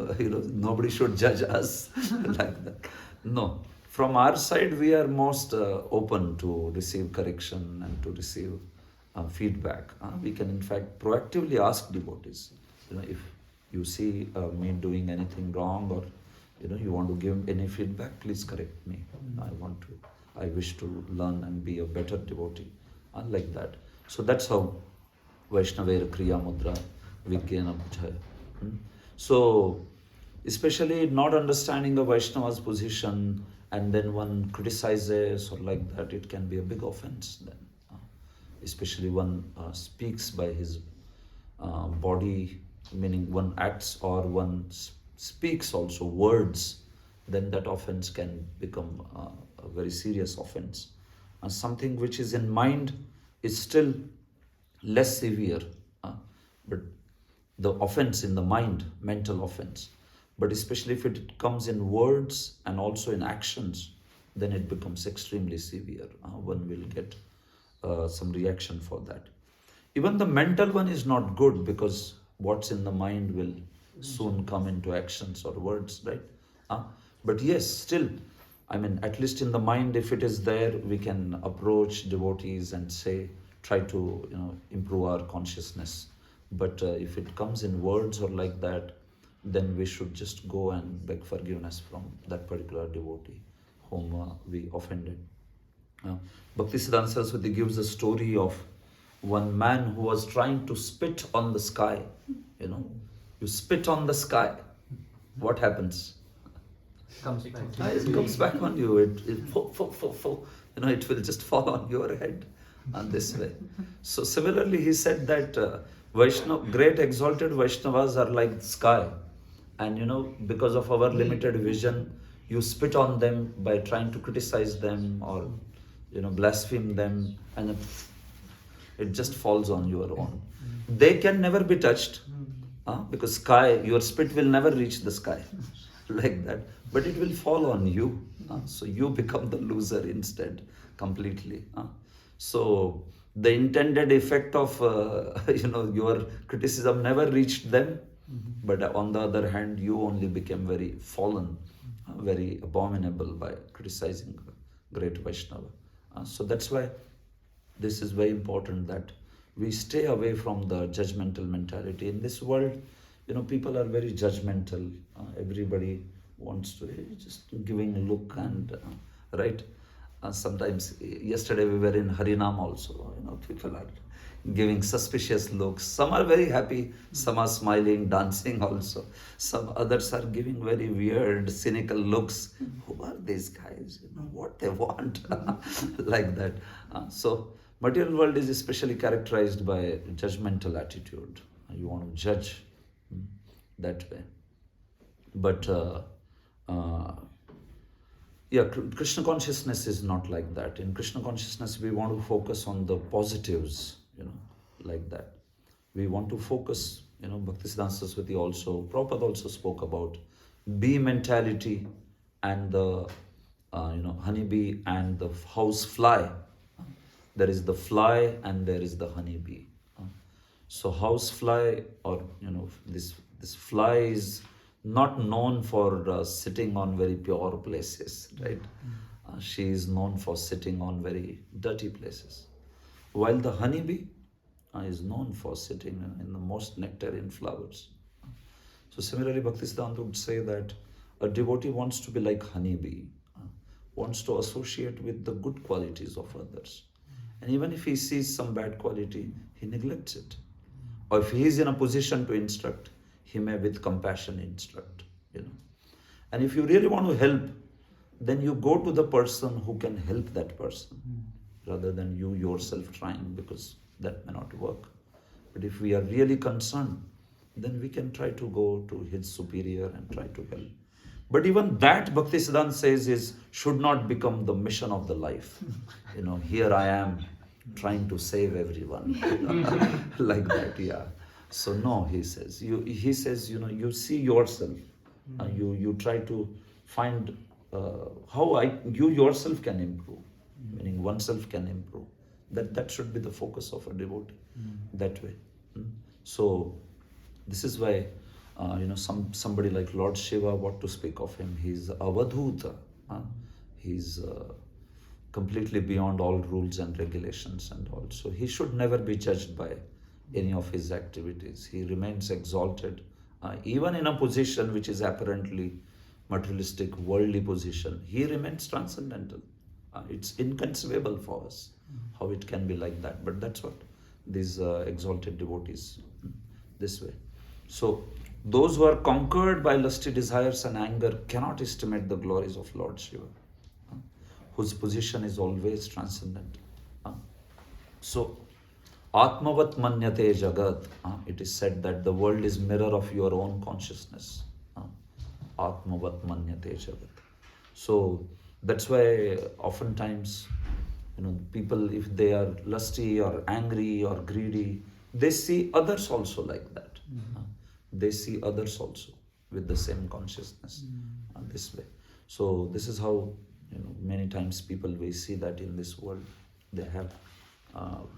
nobody should judge us like that. No. From our side, we are most open to receive correction and to receive feedback. We can, in fact, proactively ask devotees, if you see me doing anything wrong, or you want to give any feedback, please correct me. I wish to learn and be a better devotee. Like that. So that's how Vaishnaver Kriya Mudra Vigyena Bhujaya. So, especially not understanding a Vaishnava's position, and then one criticizes or like that, it can be a big offense then. Especially one speaks by his body, meaning one acts or one speaks also words, then that offense can become a very serious offense. And something which is in mind is still less severe, but the offense in the mind, mental offense. But especially if it comes in words and also in actions, then it becomes extremely severe. One will get some reaction for that. Even the mental one is not good, because what's in the mind will soon come into actions or words, right? But yes, still, at least in the mind, if it is there, we can approach devotees and say, try to, improve our consciousness. But if it comes in words or like that, then we should just go and beg forgiveness from that particular devotee whom we offended. Bhaktisiddhanta Saraswati gives a story of one man who was trying to spit on the sky. You spit on the sky, what happens? It comes back. It comes back on you. It will just fall on your head this way. So similarly, he said that great exalted Vaishnavas are like sky. And because of our limited vision, you spit on them by trying to criticize them or blaspheme them, and it just falls on your own. They can never be touched, because sky, your spit will never reach the sky like that, but it will fall on you. So you become the loser instead, completely. So the intended effect of your criticism never reached them, but on the other hand, you only became very fallen, very abominable by criticizing great Vaishnava. So that's why this is very important that we stay away from the judgmental mentality. In this world, people are very judgmental. Everybody wants to just giving a look and right. Sometimes yesterday we were in Harinam also. People are giving suspicious looks. Some are very happy, some are smiling, dancing also. Some others are giving very weird, cynical looks. Who are these guys? What they want? Like that. So material world is especially characterized by judgmental attitude. You want to judge that way. But Krishna consciousness is not like that. In Krishna consciousness, we want to focus on the positives, like that. We want to focus, Bhaktisiddhanta Saraswati also, Prabhupada also spoke about bee mentality and the, honeybee and the house fly. There is the fly and there is the honeybee. So house fly, or, this fly is not known for sitting on very pure places, right? She is known for sitting on very dirty places. While the honeybee is known for sitting in the most nectarine flowers. So similarly, Bhaktisiddhanta would say that a devotee wants to be like honeybee, wants to associate with the good qualities of others. And even if he sees some bad quality, he neglects it. Or if he is in a position to instruct, he may with compassion instruct. you know. And if you really want to help, then you go to the person who can help that person, rather than you yourself trying, because that may not work. But if we are really concerned, then we can try to go to his superior and try to help. But even that, Bhaktisiddhanta says, should not become the mission of the life. You know, here I am trying to save everyone, you know, like that, yeah. So no, he says, you see yourself, you try to find how you yourself can improve, meaning oneself can improve. That should be the focus of a devotee, that way. So this is why, somebody like Lord Shiva, what to speak of him? He's avadhuta. He's completely beyond all rules and regulations and all. So he should never be judged by any of his activities. He remains exalted, even in a position which is apparently materialistic, worldly position. He remains transcendental. It's inconceivable for us how it can be like that. But that's what these exalted devotees, this way. So those who are conquered by lusty desires and anger cannot estimate the glories of Lord Shiva, whose position is always transcendent. So, Atmavat manyate jagat, it is said that the world is mirror of your own consciousness. Atmavat manyate jagat. So, that's why oftentimes, people, if they are lusty or angry or greedy, they see others also like that. They see others also with the same consciousness, this way. So this is how, many times people, we see that in this world, they have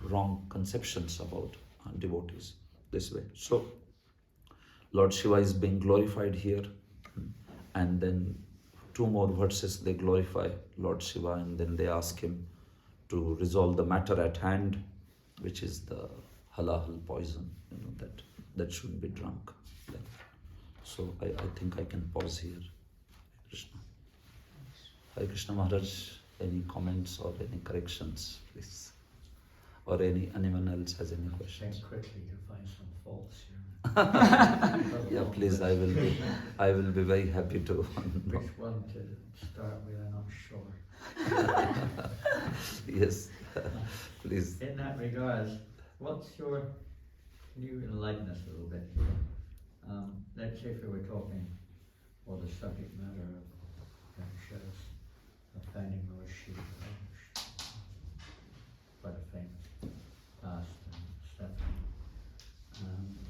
wrong conceptions about devotees, this way. So Lord Shiva is being glorified here, and then 2 more verses they glorify Lord Shiva, and then they ask him to resolve the matter at hand, which is the halahal poison, that should be drunk. So I think I can pause here. Krishna. Hare Krishna Maharaj, any comments or any corrections, please? Or anyone else has any questions? Think quickly to find some faults here. Yeah, please, I will be very happy to. Which one to start with, I'm not sure. Yes, please. In that regard, can you enlighten us a little bit here? Let's say if we were talking, or the subject matter of shows of finding Lord Shiva, quite a famous past and stuff,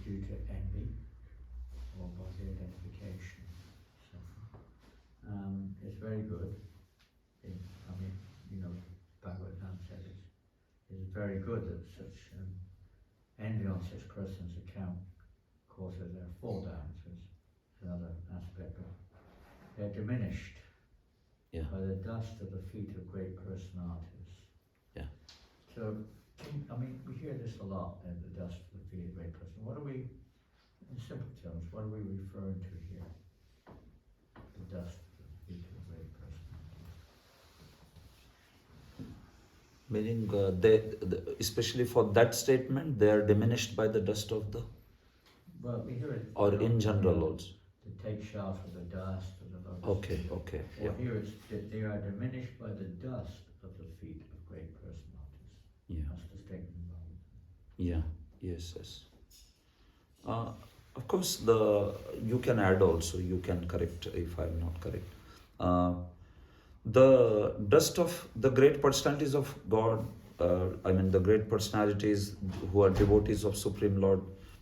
due to envy or body identification. So, it's very good. Bhagavatam says it's very good that such envy on such persons' account causes their fall down, so it's another aspect of they're diminished by the dust of the feet of great personalities. Yeah. So, we hear this a lot, the dust of the feet of great personalities. What are we, in simple terms, what are we referring to here? The dust of the feet of great personalities. Meaning, especially for that statement, they are diminished by the dust of the. Well, we hear it. Or in general also. To take shelter of the dust of the lotus. Okay. Or here it's that they are diminished by the dust of the feet of great personalities. Yeah. That's the statement about it. Yeah. Yes. Of course, you can add also. You can correct if I'm not correct. The dust of the great personalities of God, the great personalities who are devotees of Supreme Lord,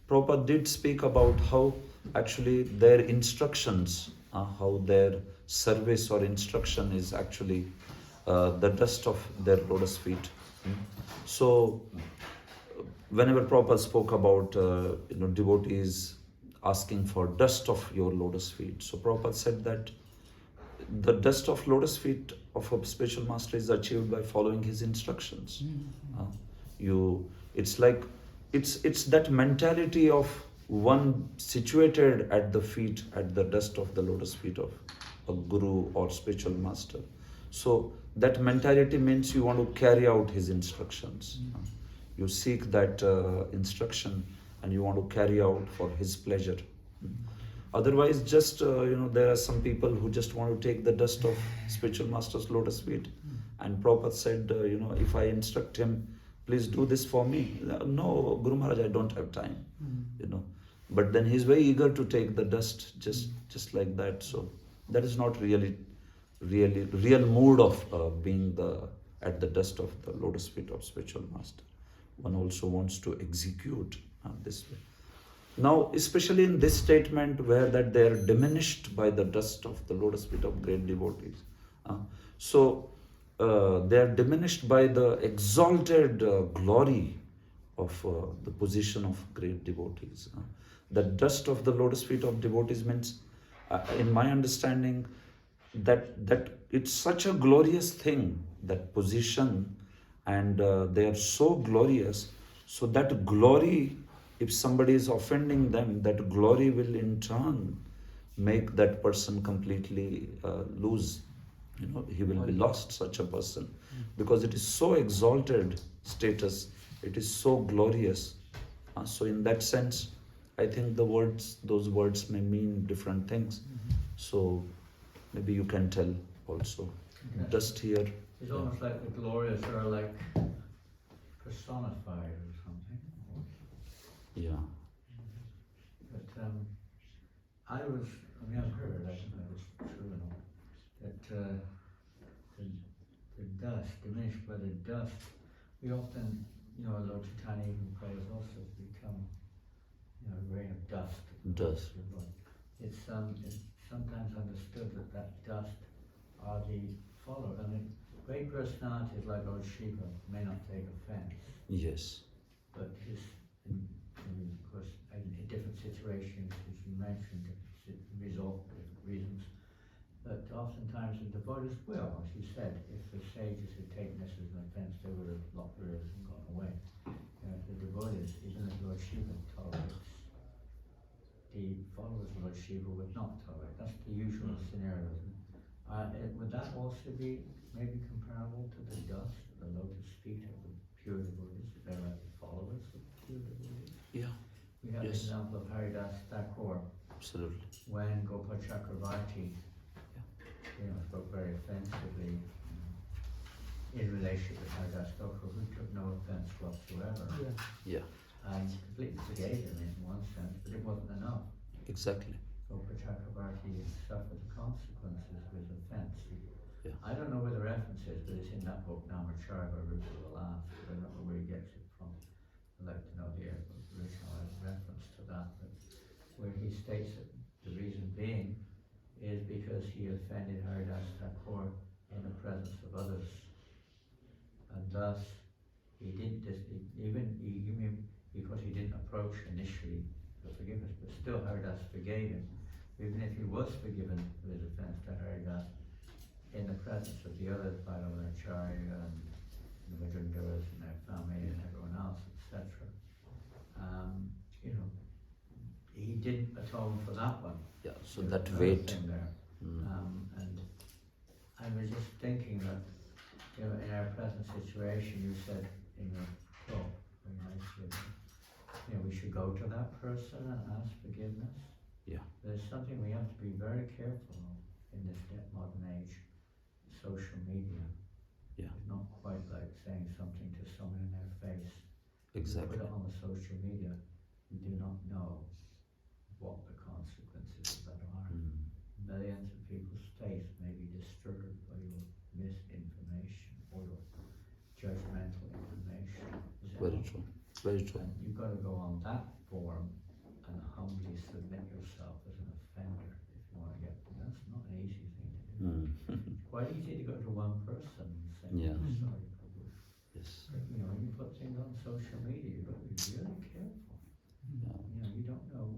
Prabhupada did speak about how actually their instructions, how their service or instruction is actually the dust of their lotus feet. So whenever Prabhupada spoke about devotees asking for dust of your lotus feet, so Prabhupada said that the dust of lotus feet of a spiritual master is achieved by following his instructions. It's like it's that mentality of one situated at the feet, at the dust of the lotus feet of a guru or spiritual master. So that mentality means you want to carry out his instructions. You seek that instruction and you want to carry out for his pleasure. Otherwise, just there are some people who just want to take the dust of spiritual master's lotus feet. And Prabhupada said, if I instruct him, please do this for me. No, Guru Maharaj, I don't have time. But then he's very eager to take the dust just like that. So that is not really real mood of being at the dust of the lotus feet of spiritual master. One also wants to execute this way. Now, especially in this statement where that they are diminished by the dust of the lotus feet of great devotees. They are diminished by the exalted glory of the position of great devotees. The dust of the lotus feet of devotees means, in my understanding, that it's such a glorious thing, that position, and they are so glorious. So that glory, if somebody is offending them, that glory will in turn make that person completely lose. He will be lost, such a person, because it is so exalted status, it is so glorious. So in that sense, I think those words may mean different things. So maybe you can tell also. Yes. Dust here. It's almost like the glories are like personified or something. Yeah. But I've heard, I don't know if it's true or not, that the dust, diminished by the dust, we often, Lord Chaitanya even prays also to become, a rain of dust. Dust. It's sometimes understood that dust are the followers. I mean, great personalities like Lord Shiva may not take offense, Yes. but of course, in different situations, as you mentioned, resolve for different reasons. But oftentimes the devotees will, as you said, if the sages had taken this as an offense, they would have locked their ears and gone away. The devotees, even if Lord Shiva tolerates, the followers of Lord Shiva would not tolerate. That's the usual scenario, isn't it? Would that also be maybe comparable to the dust, the lotus feet of the pure devotees? They're like the followers of the pure devotees. Yeah. We have Yes. the example of Haridas Thakur, Absolutely. when Gopal Chakravarti spoke very offensively in relationship with Haridas Thakur, who took no offense whatsoever. Yeah. And completely forgave him in one sense, but it wasn't enough. Exactly. Gopal Chakravarti suffered the consequences of his offense. Yeah. I don't know where the reference is, but it's in that book, Namacharva Rupa Vilas. I don't know where he gets it from. I'd like to know the original reference to that, but where he states that the reason being is because he offended Haridas Thakur in the presence of others, and thus he didn't because he didn't approach initially for forgiveness, but still Haridas forgave him, even if he was forgiven for his offense to Haridas in the presence of the other Acharya and the Vajrangaras and their family and everyone else, etc. He didn't atone for that one. Yeah. So There's that another weight. thing there. And I was just thinking that, in our present situation, you said in your talk, very nicely, we should go to that person and ask forgiveness. Yeah. There's something we have to be very careful of in this modern age, social media. Yeah. It's not quite like saying something to someone in their face. Exactly. You put it on the social media, you do not know what the consequences of that are. Millions of people's faith may be disturbed by your misinformation or your judgmental information. Very true. Very true. And you've got to go on that forum and humbly submit yourself as an offender if you want to get them. That's not an easy thing to do. It's quite easy to go to one person and say, Yeah. I'm sorry, Prabhu. Yes. But, when you put things on social media, you've got to be really careful. Yeah. You don't know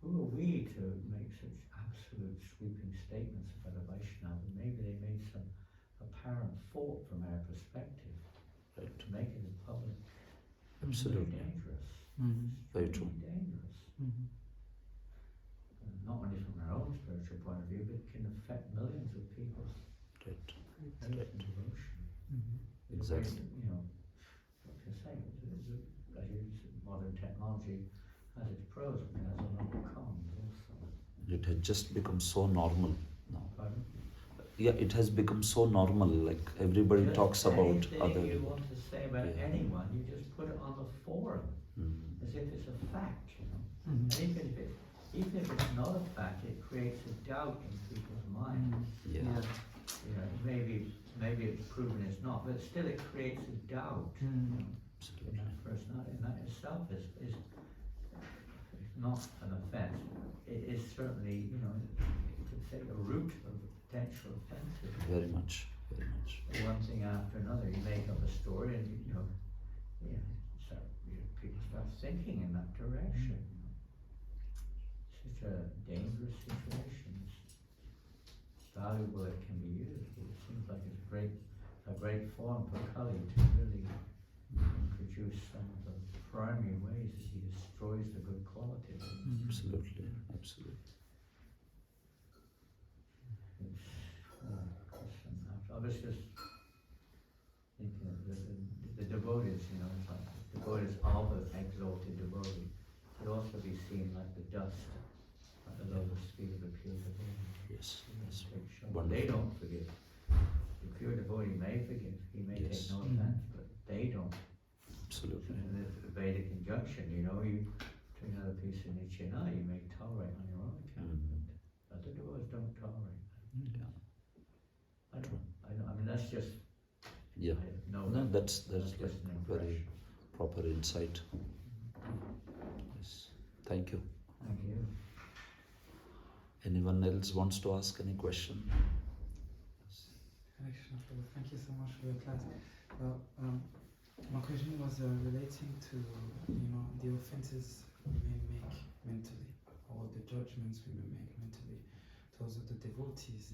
who are we to make such absolute sweeping statements about a Vaishnava. Maybe they made some apparent fault from our perspective. Right. To make it in public, Absolutely. very dangerous. Very true. Dangerous. And not only from our own spiritual point of view, but it can affect millions of people's Right. faith and devotion. Exactly. What can I say? Modern technology has its pros, but it has a lot of cons also. It has just become so normal now. Pardon? Yeah, it has become so normal. Like everybody Just talks about anything other. you want to say about Yeah. anyone, you just put it on the forum Mm. as if it's a fact, you know. Mhm. And even if it's not a fact, it creates a doubt in people's minds. Yeah. You know, maybe it's proven it's not, but still it creates a doubt you know, in Absolutely. that personality, and that itself is not an offence. It is certainly, you know, you could say a root of potential offences. Very much. Very much. One thing after another, you make up a story, and people start thinking in that direction. You know. Such a dangerous situation. It's valuable it can be used, but it seems like it's a great form for Kali to really introduce some of the primary ways that he destroys the good qualities. Absolutely. Absolutely. I was just thinking of the devotees, you know, it's like the devotees, all the exalted devotees, could also be seen like the dust at the lotus feet of the pure devotee. Yes. Yes. But they don't forgive. The pure devotee may forgive, he may Yes. take no offense, but they don't. Absolutely. In the Vedic injunction, you know, you take another piece of nichana, you may tolerate on your own account, but other devotees don't tolerate. Yeah. I mean, that's just, Yeah. I know No, that. that's Just an very impression. proper insight. Yes. Thank you. Thank you. Anyone else wants to ask any question? Hare Krishna, Prabhu. Thank you so much for your class. Well, my question was relating to, the offenses we may make mentally, or the judgments we may make mentally towards the devotees.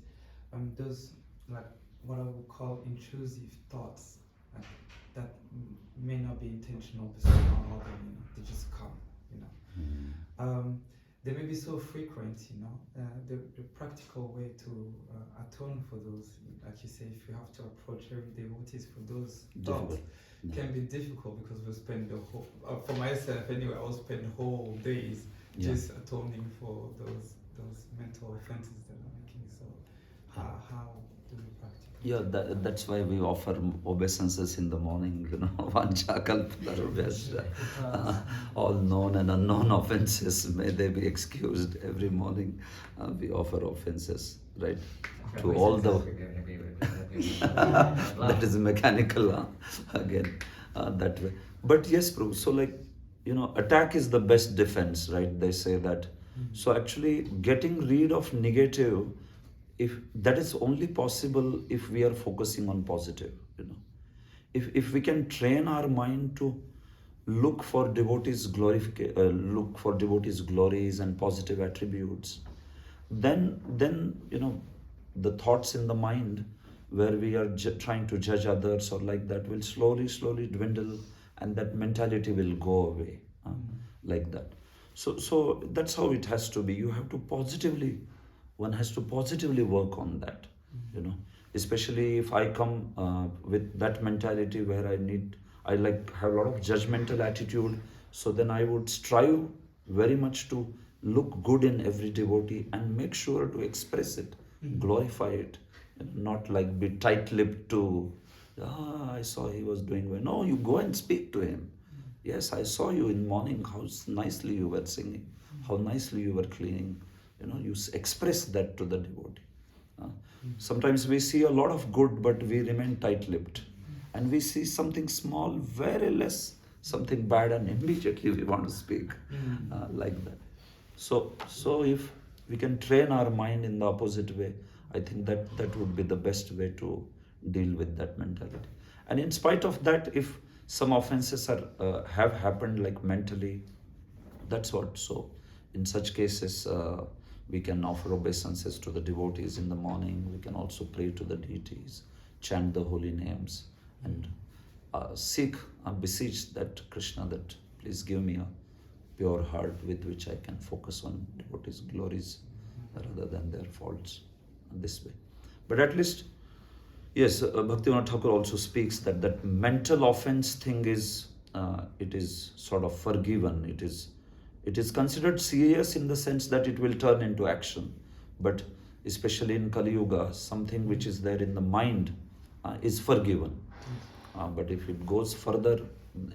Those, like, what I would call intrusive thoughts, like, that may not be intentional, but somehow or other, they just come, They may be so frequent, the practical way to atone for those, like you say, if you have to approach every devotees for those thoughts, Difficult. can be difficult because we spend the whole, for myself anyway, I'll spend whole days just atoning for those mental offenses that I'm making. So how do we practice? Yeah, that's why we offer obeisances in the morning, Vancha kalpatarubhyascha. All known and unknown offenses, may they be excused. Every morning we offer offenses, right? To all the... that is mechanical, again, that way. But yes, Prabhu, so attack is the best defense, right? They say that. So actually getting rid of negative, if that is only possible if we are focusing on positive, If we can train our mind to look for devotees' look for devotees' glories and positive attributes, then the thoughts in the mind where we are trying to judge others or like that will slowly dwindle, and that mentality will go away, like that. So that's how it has to be. You have to one has to positively work on that, especially if I come with that mentality where I have a lot of judgmental attitude, so then I would strive very much to look good in every devotee and make sure to express it, glorify it, not like be tight-lipped to, I saw he was doing well. No, you go and speak to him. Yes, I saw you in morning, how nicely you were singing, how nicely you were cleaning. You express that to the devotee. Sometimes we see a lot of good, but we remain tight-lipped. And we see something small, very less, something bad, and immediately we want to speak like that. So if we can train our mind in the opposite way, I think that would be the best way to deal with that mentality. And in spite of that, if some offenses have happened like mentally, that's what. So in such cases, we can offer obeisances to the devotees in the morning. We can also pray to the deities, chant the holy names, and seek and beseech that Krishna that please give me a pure heart with which I can focus on devotees' glories rather than their faults this way. But at least, yes, Bhaktivinoda Thakur also speaks that mental offense thing is, it is sort of forgiven. It is It is considered serious in the sense that it will turn into action. But especially in Kali Yuga, something which is there in the mind is forgiven. But if it goes further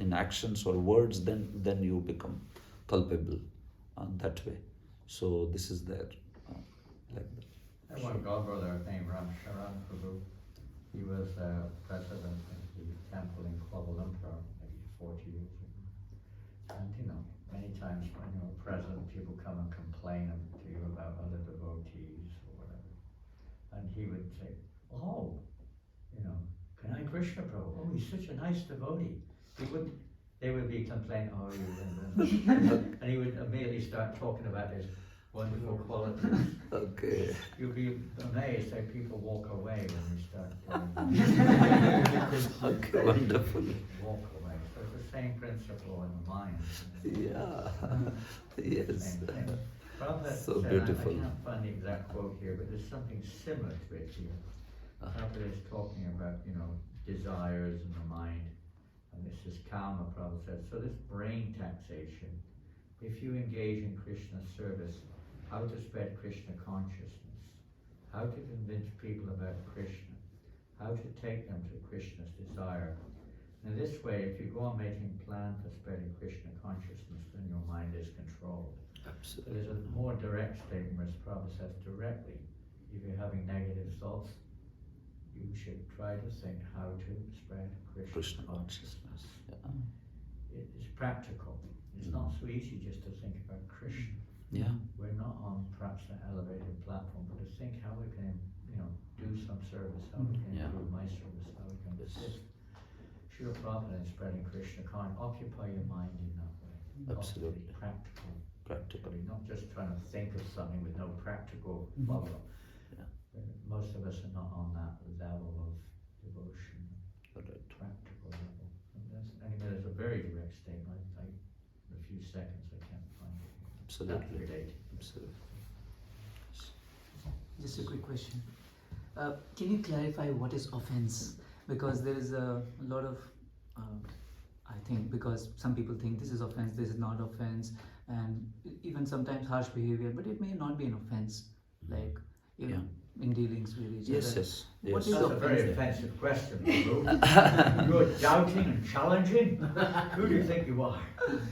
in actions or words, then you become culpable that way. So this is there like that. That one godbrother named Ram Sharan Prabhu, he was president of the temple in Kuala Lumpur maybe 40 years ago. And many times when you're present, people come and complain to you about other devotees or whatever. And he would say, oh, Kanai Krishna Prabhu, oh, he's such a nice devotee. They would be complaining, oh, and he would immediately start talking about his wonderful qualities. Okay. You'll be amazed how people walk away when you start doing Okay, wonderful. walk away. So it's the same principle in the mind. Yeah. Yes. Same thing. Prabhupada So said, beautiful. I can't find the exact quote here, but there's something similar to it here. Prabhupada is talking about, desires in the mind. And this is karma, Prabhupada said. So this brain taxation, if you engage in Krishna service, how to spread Krishna consciousness, how to convince people about Krishna, how to take them to Krishna's desire. In this way, if you go on making plans for spreading Krishna consciousness, then your mind is controlled. Absolutely. So there's a more direct statement where Prabhupada says directly, if you're having negative thoughts, you should try to think how to spread Krishna consciousness. Yeah. It is practical. It's not so easy just to think about Krishna. Yeah. We're not on perhaps an elevated platform, but to think how we can, do some service, how we can improve my service, how we can assist. Srila Prabhupada in spreading Krishna consciousness, occupy your mind in that way. Absolutely. Practical. Practically. Not just trying to think of something with no practical follow-up. Yeah. Most of us are not on that level of devotion, Correct. practical level. Anyway, there's a very direct statement. In a few seconds, I can't find it. Absolutely. Related. Absolutely. Just a quick question. Can you clarify what is offense? Because there is a lot of, I think, because some people think this is offense, this is not offense, and even sometimes harsh behavior, but it may not be an offense, like in dealings with each Yes, other. yes. What Yes. is That's a very offense? offensive question, Prabhu. You're doubting and challenging? Who do you think you are?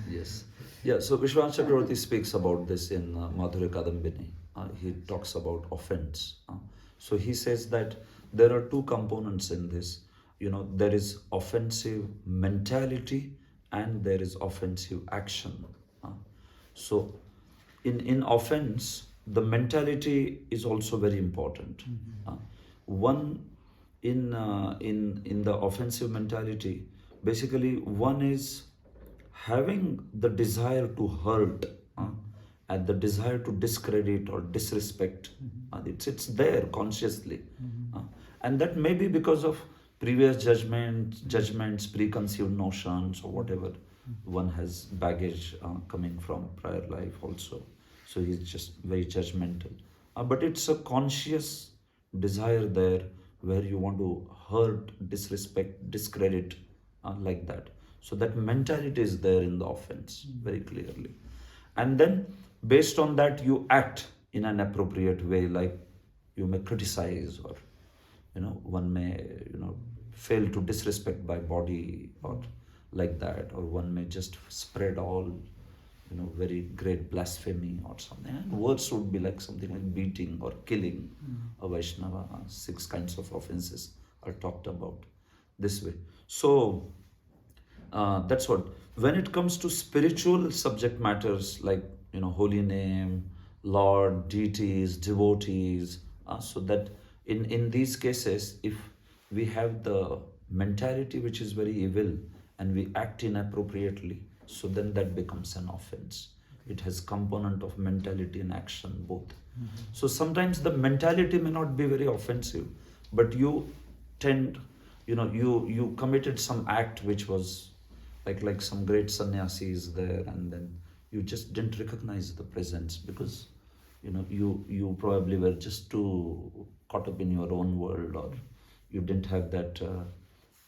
Yes. Yeah, so Vishwan Chakravarti speaks about this in Madhurya Kadambini. He talks about offense. So he says that there are two components in this. There is offensive mentality and there is offensive action. So in offense, the mentality is also very important. One in the offensive mentality, basically one is having the desire to hurt and the desire to discredit or disrespect. It's there consciously. And that may be because of previous judgments, preconceived notions or whatever. One has baggage coming from prior life also. So he's just very judgmental. But it's a conscious desire there where you want to hurt, disrespect, discredit, like that. So that mentality is there in the offense very clearly. And then based on that you act in an appropriate way, like you may criticize or one may fail to disrespect by body or like that, or one may just spread all very great blasphemy or something. And words would be like something like beating or killing a Vaishnava. 6 kinds of offenses are talked about this way. So that's what. When it comes to spiritual subject matters like holy name, Lord, deities, devotees, so that in these cases, if we have the mentality which is very evil and we act inappropriately, so then that becomes an offense. It has component of mentality and action both. So sometimes the mentality may not be very offensive, but you tend, you committed some act which was like some great sannyasi is there, and then you just didn't recognize the presence because you probably were just too caught up in your own world, or you didn't have that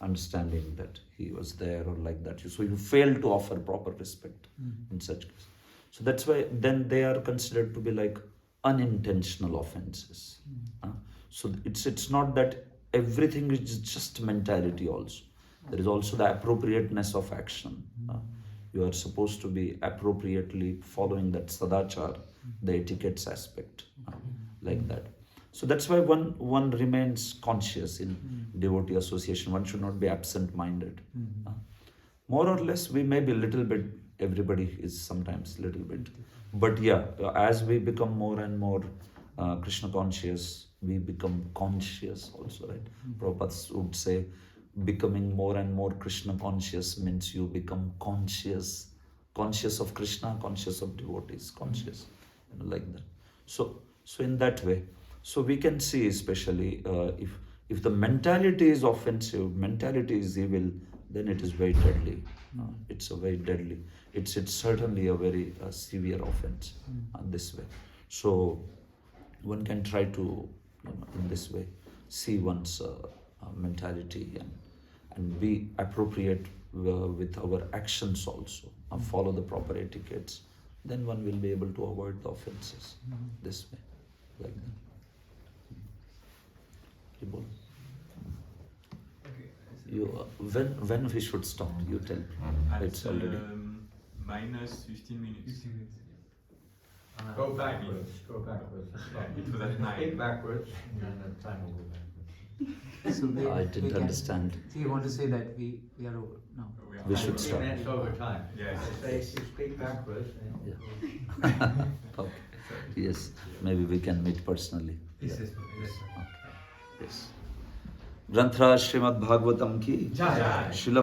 understanding that he was there or like that. So you fail to offer proper respect in such case. So that's why then they are considered to be like unintentional offenses. So it's not that everything is just mentality also. There is also the appropriateness of action. You are supposed to be appropriately following that sadachar, the etiquettes aspect, like that. So that's why one remains conscious in devotee association. One should not be absent-minded. More or less, we may be little bit, everybody is sometimes little bit. But yeah, as we become more and more Krishna conscious, we become conscious also, right? Prabhupada would say, becoming more and more Krishna conscious means you become conscious of Krishna, conscious of devotees, conscious, like that. So in that way, so we can see, especially if the mentality is offensive, mentality is evil, then it is very deadly. It's a very deadly. It's certainly a very severe offense this way. So one can try to, in this way, see one's mentality and be appropriate with our actions also, follow the proper etiquettes. Then one will be able to avoid the offenses this way, like that. You, when we should stop? You tell me. It's already minus 15 minutes. 15 minutes. Go backwards. Go backwards. It was at 9. Speak backwards, and then the time will go backwards. So I didn't understand. So you want to say that we are over now? We should stop. It's over time. Yes. Say, speak backwards. And Okay. Yes, maybe we can meet personally. Yes, yes, yes. Yes. ग्रंथराज Shrimad Bhagavatam की जय। शिल